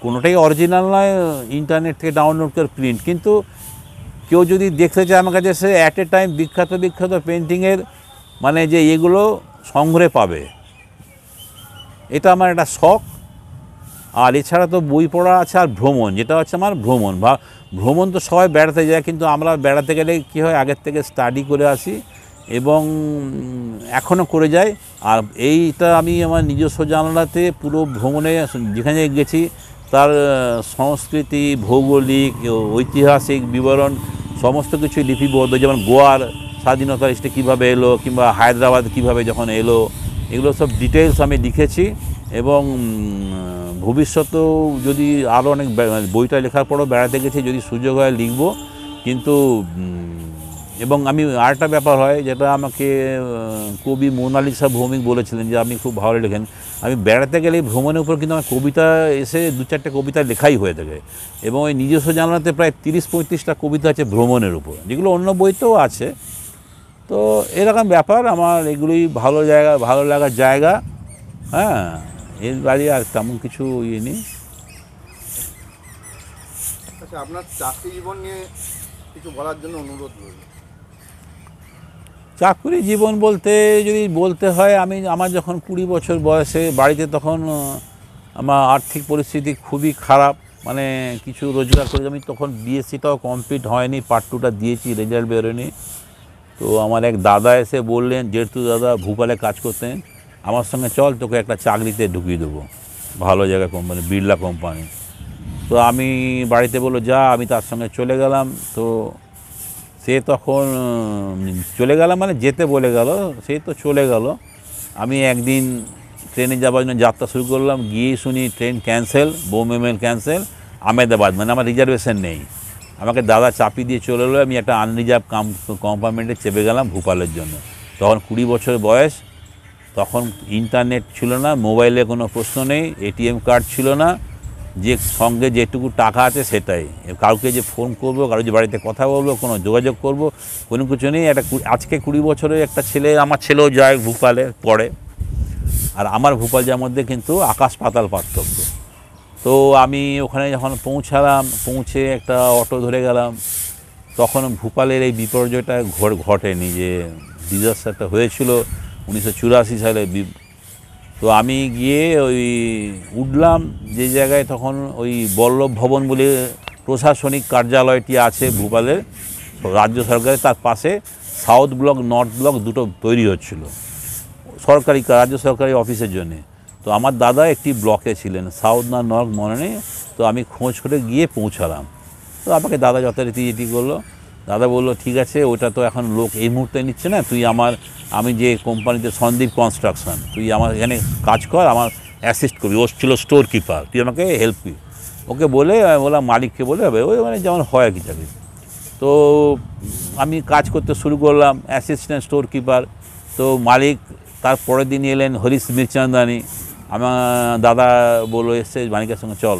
কোনোটাই অরিজিনাল নয়, ইন্টারনেট থেকে ডাউনলোড করে প্রিন্ট। কিন্তু কেউ যদি দেখতে চায় আমার কাছে, সে অ্যাট এ টাইম বিখ্যাত বিখ্যাত পেন্টিংয়ের মানে যে এগুলো সংগ্রহে পাবে। এটা আমার একটা শখ। আর এছাড়া তো বই পড়া আছে, আর ভ্রমণ, যেটা হচ্ছে আমার ভ্রমণ। ভ্রমণ তো সবাই বেড়াতে যায়, কিন্তু আমরা বেড়াতে গেলে কী হয়, আগের থেকে স্টাডি করে আসি এবং এখনও করে যাই। আর এইটা আমি আমার নিজস্ব জানালাতে পুরো ভ্রমণে যেখানে গেছি তার সংস্কৃতি, ভৌগোলিক, ঐতিহাসিক বিবরণ সমস্ত কিছু লিপিবদ্ধ। যেমন গোয়ার স্বাধীনতার হিস্ট্রি কীভাবে এলো, কিংবা হায়দ্রাবাদ কীভাবে যখন এলো, এগুলো সব ডিটেলস আমি লিখেছি। এবং ভবিষ্যতেও যদি আরও অনেক বইটা লেখার পরও বেড়াতে গেছি, যদি সুযোগ হয় লিখব। কিন্তু এবং আমি আরেকটা ব্যাপার হয়, যেটা আমাকে কবি মোনালিসা ভৌমিক বলেছিলেন যে আপনি খুব ভালো লেখেন। আমি বেড়াতে গেলে ভ্রমণের উপর কিন্তু আমার কবিতা এসে 2-4টে কবিতা লেখাই হয়ে থাকে। এবং ওই নিজস্ব জানালাতে প্রায় 30-35টা কবিতা আছে ভ্রমণের উপর, যেগুলো অন্য বইতেও আছে। তো এরকম ব্যাপার, আমার এগুলোই ভালো জায়গা, ভালো লাগার জায়গা। হ্যাঁ, এর বাড়ি আর তেমন কিছু ইয়ে নেই। আচ্ছা, আপনার চাকরি জীবন নিয়ে কিছু বলার জন্য অনুরোধ রইল। চাকরি জীবন বলতে যদি বলতে হয়, আমার যখন 20 বছর বয়সে বাড়িতে, তখন আমার আর্থিক পরিস্থিতি খুবই খারাপ। মানে কিছু রোজগার করে, আমি তখন বিএসসিটাও কমপ্লিট হয়নি, পার্ট 2টা দিয়েছি, রেজাল্ট বেরোয়নি। তো আমার এক দাদা এসে বললেন, জেঠু দাদা ভূপালে কাজ করতেন, আমার সঙ্গে চল, তোকে একটা চাকরিতে ঢুকিয়ে দেবো, ভালো জায়গা কোম্পানি, বিড়লা কোম্পানি। তো আমি বাড়িতে বললো যা, আমি তার সঙ্গে চলে গেলাম। তো সে তখন চলে গেলাম মানে যেতে বলে গেল, সে তো চলে গেল। আমি একদিন ট্রেনে যাওয়ার জন্য যাত্রা শুরু করলাম, গিয়ে শুনি train cancel, Bombay mail cancel, Ahmedabad, মানে আমার রিজার্ভেশন নেই। আমাকে দাদা চাপিয়ে দিয়ে চলে এলো, আমি একটা আনরিজার্ভ কম্পার্টমেন্টে চেপে গেলাম ভূপালের জন্য। তখন 20 বছর বয়স, তখন ইন্টারনেট ছিল না, মোবাইলে কোনো প্রশ্ন নেই, এটিএম কার্ড ছিল না, যে সঙ্গে যেটুকু টাকা আছে সেটাই। কাউকে যে ফোন করবো, কারো যে বাড়িতে কথা বলবো, কোনো যোগাযোগ করব, কোনো কিছু নেই। আজকে 20 বছরের একটা ছেলে, আমার ছেলেও যায় ভূপালে পড়ে, আর আমার ভূপাল যাওয়ার মধ্যে কিন্তু আকাশ পাতাল পার্থক্য। তো আমি ওখানে যখন পৌঁছালাম, পৌঁছে একটা অটো ধরে গেলাম, তখন ভূপালের এই বিপর্যয়টা ঘটেনি, যে ডিজাস্টারটা হয়েছিল 1984 সালে। তো আমি গিয়ে ওই উঠলাম যে জায়গায়, তখন ওই বল্লভ ভবন বলে প্রশাসনিক কার্যালয়টি আছে ভূপালের, রাজ্য সরকারের, তার পাশে সাউথ ব্লক, নর্থ ব্লক দুটো তৈরি হচ্ছিল সরকারি, রাজ্য সরকারি অফিসের জন্যে। তো আমার দাদা একটি ব্লকে ছিলেন, সাউথ না নর্থ মনে নেই। তো আমি খোঁজ করে গিয়ে পৌঁছালাম। তো আমাকে দাদা যথারীতি এটি করলো। দাদা বললো ঠিক আছে, ওটা তো এখন লোক এই মুহূর্তে নিচ্ছে না, তুই আমি যে কোম্পানিতে সন্দীপ কনস্ট্রাকশন, তুই আমার এখানে কাজ কর, আমার অ্যাসিস্ট করবি। ও ছিল স্টোর কিপার, তুই আমাকে হেল্প করবি। ওকে বলে আমি বললাম মালিককে বলে হবে, ওই মানে যেমন হয় আর কি চাকরি। তো আমি কাজ করতে শুরু করলাম, অ্যাসিস্ট্যান্ট স্টোর কিপার। তো মালিক তার পরের দিন এলেন হরিশ মিরচান্দানি, আমার দাদা বললো এসছে মালিকের সঙ্গে চল,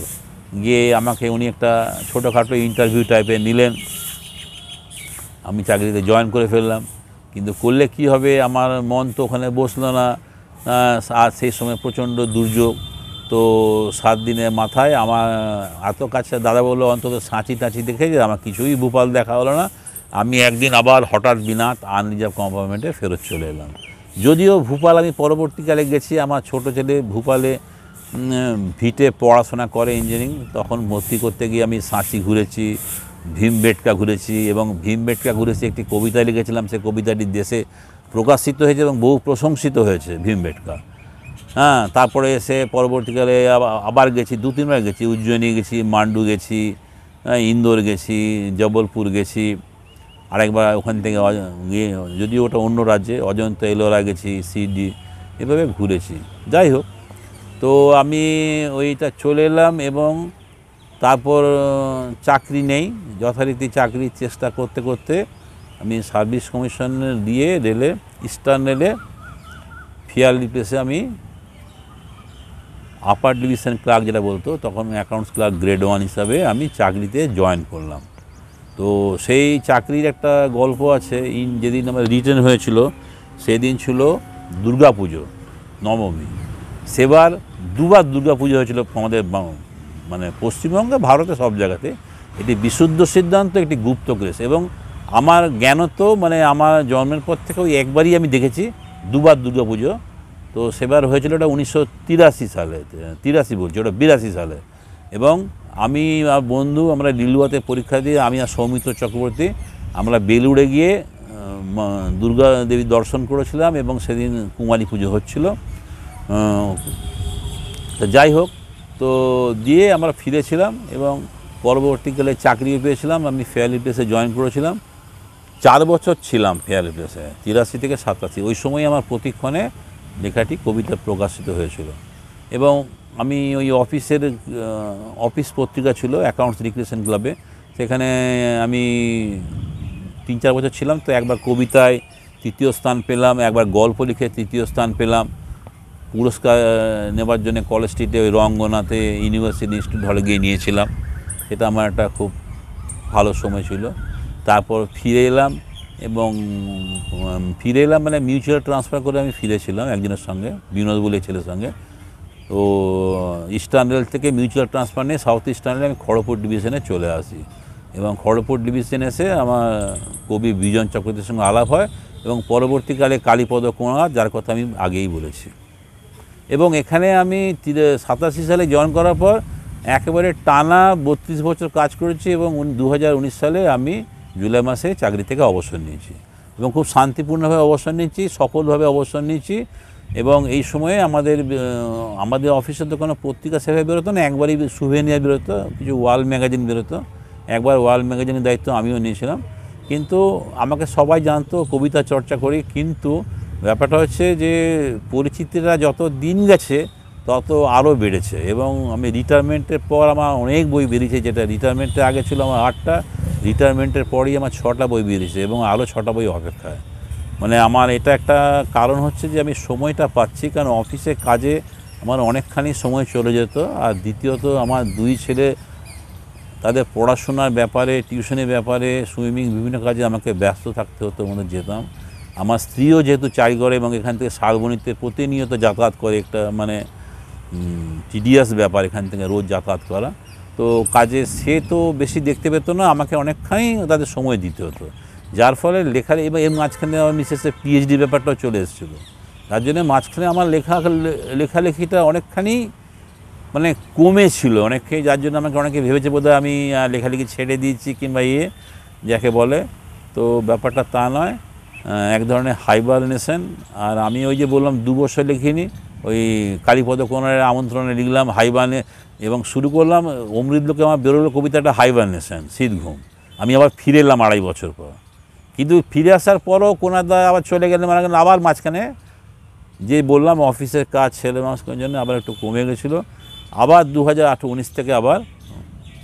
গিয়ে আমাকে উনি একটা ছোটোখাটো ইন্টারভিউ টাইপের নিলেন। আমি চাকরিতে জয়েন করে ফেললাম। কিন্তু করলে কি হবে, আমার মন তো ওখানে বসলো না। আর সেই সময় প্রচণ্ড দুর্যোগ। তো 7 দিনের মাথায় আমার এত কাছে, দাদা বললো অন্তত সাঁচি টাঁচি দেখে যে, আমার কিছুই ভূপাল দেখা হলো না। আমি একদিন আবার হঠাৎ বিনাথ আনরিজার্ভ কম্পার্টমেন্টে ফেরত চলে এলাম। যদিও ভূপাল আমি পরবর্তীকালে গেছি, আমার ছোটো ছেলে ভূপালে ভিটে পড়াশোনা করে ইঞ্জিনিয়ারিং, তখন ভর্তি করতে গিয়ে আমি সাঁচি ঘুরেছি, ভীমবেটকা ঘুরেছি, এবং ভীমবেটকা ঘুরেছি একটি কবিতা লিখেছিলাম, সে কবিতাটি দেশে প্রকাশিত হয়েছে এবং বহু প্রশংসিত হয়েছে ভীমবেটকা। হ্যাঁ, তারপরে এসে পরবর্তীকালে আবার গেছি, 2-3 বার গেছি, উজ্জয়িনী গেছি, মান্ডু গেছি, ইন্দোর গেছি, জবলপুর গেছি, আরেকবার ওখান থেকে গিয়ে, যদিও ওটা অন্য রাজ্যে, অজন্তা এলোরা গেছি, সিডি, এভাবে ঘুরেছি। যাই হোক, তো আমি ওইটা চলে এলাম এবং তারপর চাকরি নেই, যথারীতি চাকরির চেষ্টা করতে করতে আমি সার্ভিস কমিশন দিয়ে রেলে, ইস্টার্ন রেলে ফেয়ারলি প্লেসে আমি আপার ডিভিশন ক্লার্ক যেটা বলতো, তখন অ্যাকাউন্টস ক্লার্ক গ্রেড 1 হিসাবে আমি চাকরিতে জয়েন করলাম। তো সেই চাকরির একটা গল্প আছে। যেদিন আমার রিটার্ন হয়েছিল সেদিন ছিল দুর্গাপুজো, নবমী। সেবার দুবার দুর্গাপুজো হয়েছিল আমাদের মানে পশ্চিমবঙ্গে, ভারতে সব জায়গাতে। এটি বিশুদ্ধ সিদ্ধান্ত, একটি গুপ্ত কেস। এবং আমার জ্ঞানত মানে আমার জন্মের পর থেকে ওই একবারই আমি দেখেছি দুবার দুর্গাপুজো। তো সেবার হয়েছিল ওটা 1983 সালে, 83 বলছি, ওটা 82 সালে। এবং আমি আর বন্ধু আমরা লিলুয়াতে পরীক্ষা দিয়ে, আমি আর সৌমিত্র চক্রবর্তী আমরা বেলুড়ে গিয়ে দুর্গা দেবীর দর্শন করেছিলাম এবং সেদিন কুমারী পুজো হচ্ছিল। তো যাই হোক, তো দিয়ে আমরা ফিরেছিলাম এবং পরবর্তীকালে চাকরিও পেয়েছিলাম। আমি ফেয়ারলি প্লেসে জয়েন করেছিলাম, 4 বছর ছিলাম ফেয়ারলি প্লেসে, 83 থেকে 87। ওই সময় আমার প্রতিক্ষণে লেখাটি কবিতা প্রকাশিত হয়েছিল। এবং আমি ওই অফিস পত্রিকা ছিল অ্যাকাউন্টস রিক্রিয়েশন ক্লাবে, সেখানে আমি 3-4 বছর ছিলাম। তো একবার কবিতায় 3য় স্থান পেলাম, একবার গল্প লিখে 3য় স্থান পেলাম। পুরস্কার নেবার জন্য কলেজ স্ট্রিটে ওই রঙ্গনাথে ইউনিভার্সিটি ইনস্টিটিউট হলে গিয়ে নিয়েছিলাম। এটা আমার একটা খুব ভালো সময় ছিল। তারপর ফিরে এলাম এবং মানে মিউচুয়াল ট্রান্সফার করে আমি ফিরেছিলাম একজনের সঙ্গে, বিনোদ বলে ছেলের সঙ্গে। তো ইস্টার্ন রেল থেকে মিউচুয়াল ট্রান্সফার নিয়ে সাউথ ইস্টার্ন রেল আমি খড়গপুর ডিভিশনে চলে আসি। এবং খড়গপুর ডিভিশনে এসে আমার কবি বিজন চক্রবর্তীর সঙ্গে আলাপ হয় এবং পরবর্তীকালে কালীপদ কোঁয়ার, যার কথা আমি আগেই বলেছি। এবং এখানে আমি 87 সালে জয়েন করার পর একেবারে টানা 32 বছর কাজ করেছি এবং 2019 সালে আমি জুলাই মাসে চাকরি থেকে অবসর নিয়েছি এবং খুব শান্তিপূর্ণভাবে অবসর নিয়েছি, সফলভাবে অবসর নিয়েছি। এবং এই সময়ে আমাদের অফিসের তো কোনো পত্রিকা সেভাবে বেরোতো না, একবারই সুভেনিয়ার বেরোতো, কিছু ওয়ার্ল্ড ম্যাগাজিন বেরোতো। একবার ওয়ার্ল্ড ম্যাগাজিনের দায়িত্ব আমিও নিয়েছিলাম। কিন্তু আমাকে সবাই জানতো কবিতা চর্চা করি। কিন্তু ব্যাপারটা হচ্ছে যে পরিচিতিটা যত দিন গেছে তত আরও বেড়েছে। এবং আমি রিটায়ারমেন্টের পর আমার অনেক বই বেরিয়েছে, যেটা রিটায়ারমেন্টের আগে ছিল আমার 8টা, রিটায়ারমেন্টের পরই আমার 6টা বই বেরিয়েছে এবং আরও 6টা বই অপেক্ষায়। মানে আমার এটা একটা কারণ হচ্ছে যে আমি সময়টা পাচ্ছি, কারণ অফিসে কাজে আমার অনেকখানি সময় চলে যেত। আর দ্বিতীয়ত আমার 2 ছেলে, তাদের পড়াশোনার ব্যাপারে, টিউশনের ব্যাপারে, সুইমিং, বিভিন্ন কাজে আমাকে ব্যস্ত থাকতে হতো, মধ্যে যেতাম। আমার স্ত্রীও যেহেতু চাকরি করে এবং এখান থেকে শালবনীতে প্রতিনিয়ত যাতায়াত করে, একটা মানে টিডিয়াস ব্যাপার এখান থেকে রোজ যাতায়াত করা। তো কাজে সে তো বেশি দেখতে পেত না, আমাকে অনেকখানি তাদের সময় দিতে হতো, যার ফলে লেখার এবার এর মাঝখানে আমার মিসেসের পিএইচডি ব্যাপারটাও চলে এসেছিলো। তার জন্য মাঝখানে আমার লেখালেখিটা অনেকখানি মানে কমেছিল অনেককেই, যার জন্য আমাকে অনেকে ভেবেছে বোধহয় আমি লেখালেখি ছেড়ে দিয়েছি কিংবা যাকে বলে। তো ব্যাপারটা তা নয়, এক ধরনের হাইবারনেশন। আর আমি ওই যে বললাম 2 বছর লিখিনি, ওই কালীপদ কোঁয়ারের আমন্ত্রণে লিখলাম হাইবারনে, এবং শুরু করলাম অমৃতলোকে আমার বেরোলো কবিতাটা হাইবারনেশন, শীত ঘুম। আমি আবার ফিরে এলাম 2.5 বছর পর। কিন্তু ফিরে আসার পরও কোনাদা আবার চলে গেলে, মারা গেল। আবার মাঝখানে যে বললাম অফিসের কাজ, ছেলে মানুষের জন্য আবার একটু কমে গেছিলো। আবার 2019 থেকে আবার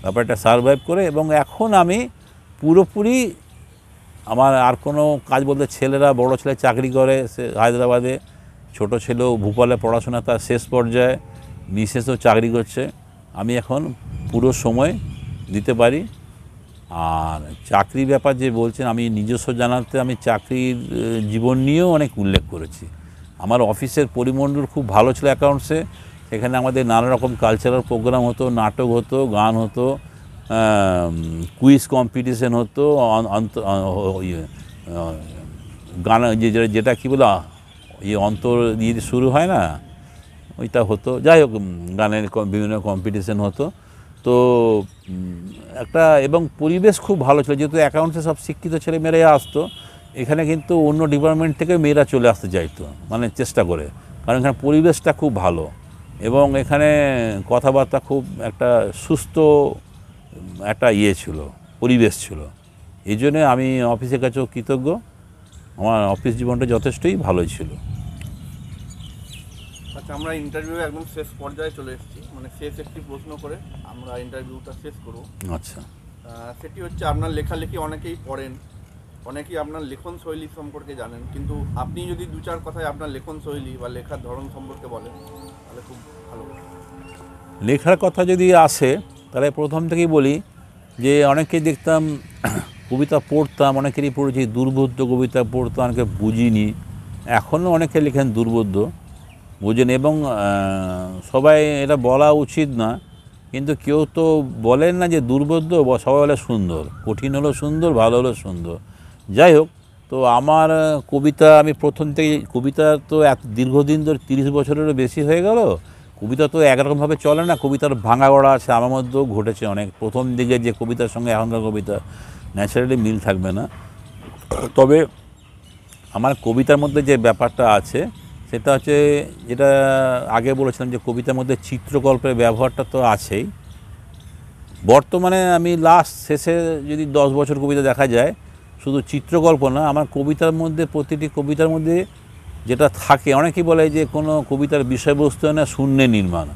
ব্যাপারটা সারভাইভ করে, এবং এখন আমি পুরোপুরি আমার আর কোনো কাজ বলতে, ছেলেরা, বড় ছেলে চাকরি করে সে হায়দ্রাবাদে, ছোটো ছেলেও ভোপালে পড়াশোনা তার শেষ পর্যায়ে, মিসেসও চাকরি করছে। আমি এখন পুরো সময় দিতে পারি। আর চাকরি ব্যাপার যে বলছেন, আমি নিজস্ব জানাতে আমি চাকরির জীবন নিয়েও অনেক উল্লেখ করেছি। আমার অফিসের পরিমণ্ডল খুব ভালো ছিল অ্যাকাউন্টসে। সেখানে আমাদের নানা রকম কালচারাল প্রোগ্রাম হতো, নাটক হতো, গান হতো, কুইজ কম্পিটিশন হতো, গান যেটা কী বলে অন্তর দিয়ে শুরু হয় না, ওইটা হতো। যাই হোক, গানের বিভিন্ন কম্পিটিশন হতো। তো একটা, এবং পরিবেশ খুব ভালো ছিল, যেহেতু অ্যাকাউন্টসে সব শিক্ষিত ছেলে মেয়েরাই আসতো। এখানে কিন্তু অন্য ডিপার্টমেন্ট থেকে মেয়েরা চলে আসতে চাইতো, মানে চেষ্টা করে, কারণ এখানে পরিবেশটা খুব ভালো এবং এখানে কথাবার্তা খুব একটা সুস্থ একটা ছিল, পরিবেশ ছিল। এই জন্যে আমি অফিসের কাছেও কৃতজ্ঞ। আমার অফিস জীবনটা যথেষ্টই ভালোই ছিল। আচ্ছা, আমরা ইন্টারভিউ একদম শেষ পর্যায়ে চলে এসেছি, মানে শেষ একটি প্রশ্ন করে আমরা ইন্টারভিউটা শেষ করব। আচ্ছা, সেটি হচ্ছে আপনার লেখালেখি অনেকেই পড়েন, অনেকেই আপনার লেখন শৈলী সম্পর্কে জানেন, কিন্তু আপনি যদি দু চার কথায় আপনার লেখন শৈলী বা লেখার ধরন সম্পর্কে বলেন তাহলে খুব ভালো হবে। লেখার কথা যদি আসে তাহলে প্রথম থেকেই বলি যে অনেকেই দেখতাম কবিতা পড়তাম, অনেকেরই পড়েছি দুর্বোধ্য কবিতা পড়তাম, অনেকে বুঝিনি। এখনও অনেকে লেখেন দুর্বোধ্য, বুঝেন, এবং সবাই এটা বলা উচিত না, কিন্তু কেউ তো বলেন না যে দুর্বোধ্য, সবাই বলে সুন্দর, কঠিন হলো সুন্দর, ভালো হলো সুন্দর। যাই হোক, তো আমার কবিতা, আমি প্রথম থেকে কবিতা তো এত দীর্ঘদিন ধরে 30 বছরেরও বেশি হয়ে গেল, কবিতা তো একরকমভাবে চলে না, কবিতার ভাঙা গড়া আছে, আমার মধ্যেও ঘটেছে অনেক। প্রথম দিকে যে কবিতার সঙ্গে এখনকার কবিতা ন্যাচারালি মিল থাকবে না। তবে আমার কবিতার মধ্যে যে ব্যাপারটা আছে সেটা হচ্ছে, যেটা আগে বলেছিলাম যে কবিতার মধ্যে চিত্রকল্পের ব্যবহারটা তো আছেই। বর্তমানে আমি লাস্ট শেষে যদি 10 বছর কবিতা দেখা যায়, শুধু চিত্রকল্প না, আমার কবিতার মধ্যে, প্রতিটি কবিতার মধ্যে যেটা থাকে, অনেকেই বলে যে কোনো কবিতার বিষয়বস্তু না শূন্যে নির্মাণ।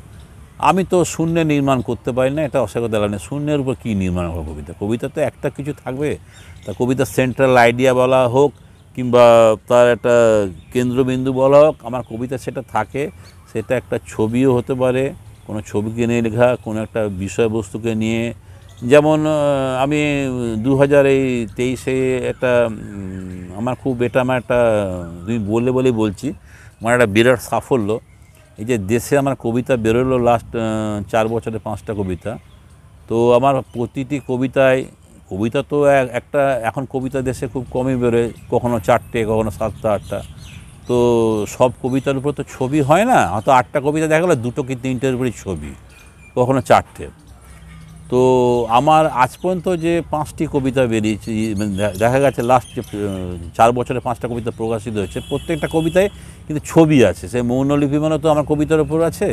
আমি তো শূন্যে নির্মাণ করতে পারি না, এটা অস্বীকার দেওয়া নেই। শূন্যের উপর কী নির্মাণ হবে কবিতা? কবিতা তো একটা কিছু থাকবে, তা কবিতার সেন্ট্রাল আইডিয়া বলা হোক কিংবা তার একটা কেন্দ্রবিন্দু বলা হোক, আমার কবিতা সেটা থাকে। সেটা একটা ছবিও হতে পারে, কোনো ছবিকে নিয়ে লেখা, কোনো একটা বিষয়বস্তুকে নিয়ে। যেমন আমি 2023 একটা আমার খুব, এটা আমার একটা, তুমি বললে বলেই বলছি, আমার একটা বিরাট সাফল্য। এই যে দেশে আমার কবিতা বেরোলো লাস্ট 4 বছরে 5টা কবিতা। তো আমার প্রতিটি কবিতায়, কবিতা তো একটা, এখন কবিতা দেশে খুব কমই বেরোয়, কখনো 4টে, কখনো 7টা 8টা। তো সব কবিতার উপর তো ছবি হয় না, হয়তো 8টা কবিতা দেখা গেলো 2টো কি 3টের উপরই ছবি, কখনো 4টে। তো আমার আজ পর্যন্ত যে 5টি কবিতা বেরিয়েছে, দেখা গেছে লাস্ট যে 4 বছরে 5টা কবিতা প্রকাশিত হয়েছে, প্রত্যেকটা কবিতায় কিন্তু ছবি আছে। সে মৌনলিপি মানে তো আমার কবিতার উপর আছে,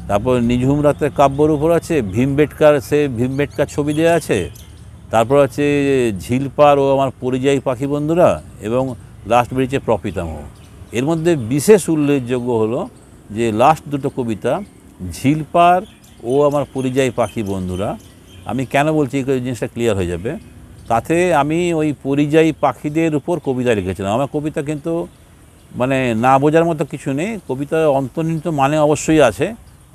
তারপর নিঝুম রাতের কাব্যর উপর আছে, ভীমবেটকার, সে ভীমবেটকার ছবি দেওয়া আছে, তারপর আছে ঝিলপার ও আমার পরিযায়ী পাখি বন্ধুরা, এবং লাস্ট বেরিয়েছে প্রপিতামহ। এর মধ্যে বিশেষ উল্লেখযোগ্য হলো যে লাস্ট দুটো কবিতা, ঝিলপার ও আমার পরিযায়ী পাখি বন্ধুরা, আমি কেন বলছি এই জিনিসটা ক্লিয়ার হয়ে যাবে, তাতে আমি ওই পরিযায়ী পাখিদের উপর কবিতা লিখেছিলাম। আমার কবিতা কিন্তু মানে না বোঝার মতো কিছু নেই, কবিতার অন্তর্নিহিত মানে অবশ্যই আছে,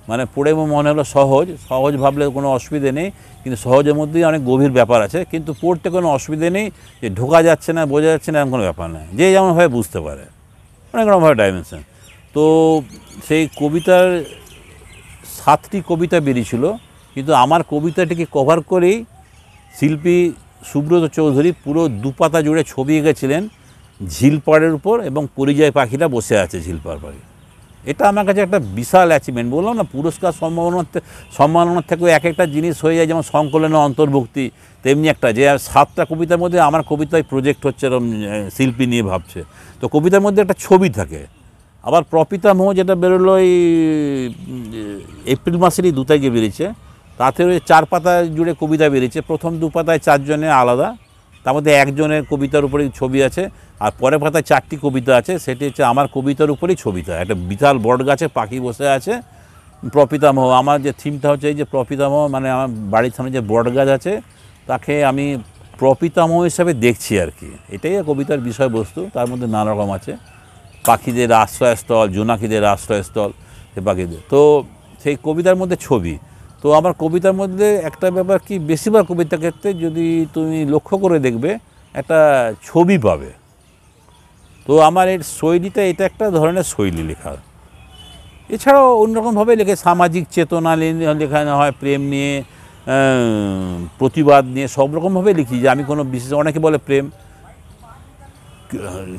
মানে পড়ে মনে হলো সহজ, সহজ ভাবলে কোনো অসুবিধে নেই, কিন্তু সহজের মধ্যেই অনেক গভীর ব্যাপার আছে, কিন্তু পড়তে কোনো অসুবিধে নেই, যে ঢোকা যাচ্ছে না, বোঝা যাচ্ছে না, এরকম কোনো ব্যাপার নেই, যে যেমনভাবে বুঝতে পারে, অনেক রকমভাবে ডাইমেনশন। তো সেই কবিতার 7টি কবিতা বেরিয়েছিল, কিন্তু আমার কবিতাটিকে কভার করেই শিল্পী সুব্রত চৌধুরী পুরো 2 পাতা জুড়ে ছবি এঁকেছিলেন ঝিলপাড়ের উপর, এবং পরিযায়ী পাখিরা বসে আছে ঝিলপাড় পাখি। এটা আমার কাছে একটা বিশাল অ্যাচিভমেন্ট। বললাম না, পুরস্কার সম্মাননার থেকেও এক একটা জিনিস হয়ে যায়, যেমন সংকলনের অন্তর্ভুক্তি, তেমনি একটা যে 7টা কবিতার মধ্যে আমার কবিতায় প্রজেক্ট হচ্ছে, এরকম শিল্পী নিয়ে ভাবছে, তো কবিতার মধ্যে একটা ছবি থাকে। আবার প্রপিতামহ যেটা বেরোলো এই এপ্রিল মাসেরই 2 তারিখে বেরিয়েছে, তাতে ওই 4 পাতা জুড়ে কবিতা বেরিয়েছে। প্রথম 2 পাতায় 4 জনের আলাদা, তার মধ্যে একজনের কবিতার উপরেই ছবি আছে, আর পরের পাতায় 4টি কবিতা আছে, সেটি হচ্ছে আমার কবিতার উপরেই ছবিটা। একটা বিশাল বট গাছে পাখি বসে আছে, প্রপিতামহ। আমার যে থিমটা হচ্ছে এই যে প্রপিতামহ, মানে আমার বাড়ির সামনে যে বট গাছ আছে তাকে আমি প্রপিতামহ হিসাবে দেখছি আর কি, এটাই কবিতার বিষয়বস্তু। তার মধ্যে নানা রকম আছে, পাখিদের আশ্রয়স্থল, জোনাকিদের আশ্রয়স্থল, সে পাখিদের। তো সেই কবিতার মধ্যে ছবি। তো আমার কবিতার মধ্যে একটা ব্যাপার কি, বেশিরভাগ কবিতার ক্ষেত্রে যদি তুমি লক্ষ্য করে দেখবে একটা ছবি পাবে। তো আমার এর শৈলীটা, এটা একটা ধরনের শৈলী লেখা। এছাড়াও অন্যরকমভাবে লেখে, সামাজিক চেতনা লেখা হয়, প্রেম নিয়ে, প্রতিবাদ নিয়ে, সব রকমভাবে লিখি। যে আমি কোনো বিশেষ, অনেকে বলে প্রেম,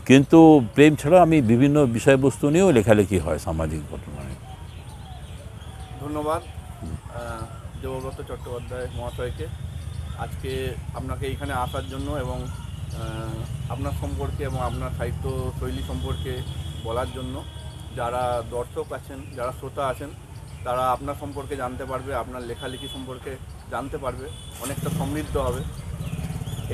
কিন্তু প্রেম ছাড়াও আমি বিভিন্ন বিষয়বস্তু নিয়েও লেখালেখি হয়, সামাজিক ঘটনায়। ধন্যবাদ দেবব্রত চট্টোপাধ্যায় মহাশয়কে আজকে আপনাকে এইখানে আসার জন্য, এবং আপনার সম্পর্কে এবং আপনার সাহিত্য শৈলী সম্পর্কে বলার জন্য। যারা দর্শক আছেন, যারা শ্রোতা আছেন, তারা আপনার সম্পর্কে জানতে পারবে, আপনার লেখালেখি সম্পর্কে জানতে পারবে, অনেকটা সমৃদ্ধ হবে।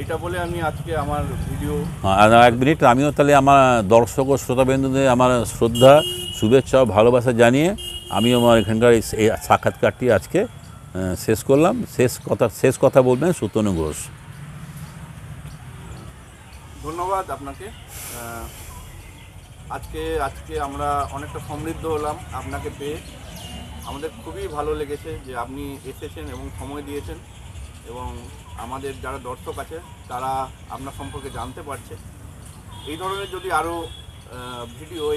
এটা বলে আমি আজকে আমার ভিডিও আর এক মিনিট, আমিও তাহলে আমার দর্শক ও শ্রোতাবৃন্দদের আমার শ্রদ্ধা, শুভেচ্ছা ও ভালোবাসা জানিয়ে আমি আমার এখানকার এই সাক্ষাৎকারটি আজকে শেষ করলাম। শেষ কথা বলবেন সুতনু ঘোষ। ধন্যবাদ আপনাকে। আজকে আমরা অনেকটা সমৃদ্ধ হলাম আপনাকে পেয়ে। আমাদের খুবই ভালো লেগেছে যে আপনি এসেছেন এবং সময় দিয়েছেন, এবং আমাদের যারা দর্শক আছে তারা আপনার সম্পর্কে জানতে পারছে। এই ধরনের যদি আরও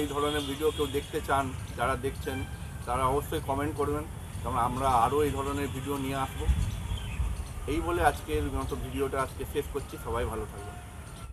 এই ধরনের ভিডিও কেউ দেখতে চান, যারা দেখছেন তারা অবশ্যই কমেন্ট করবেন, কারণ আমরা আরও এই ধরনের ভিডিও নিয়ে আসবো। এই বলে আজকের মতো ভিডিওটা আজকে শেষ করছি। সবাই ভালো থাকবেন।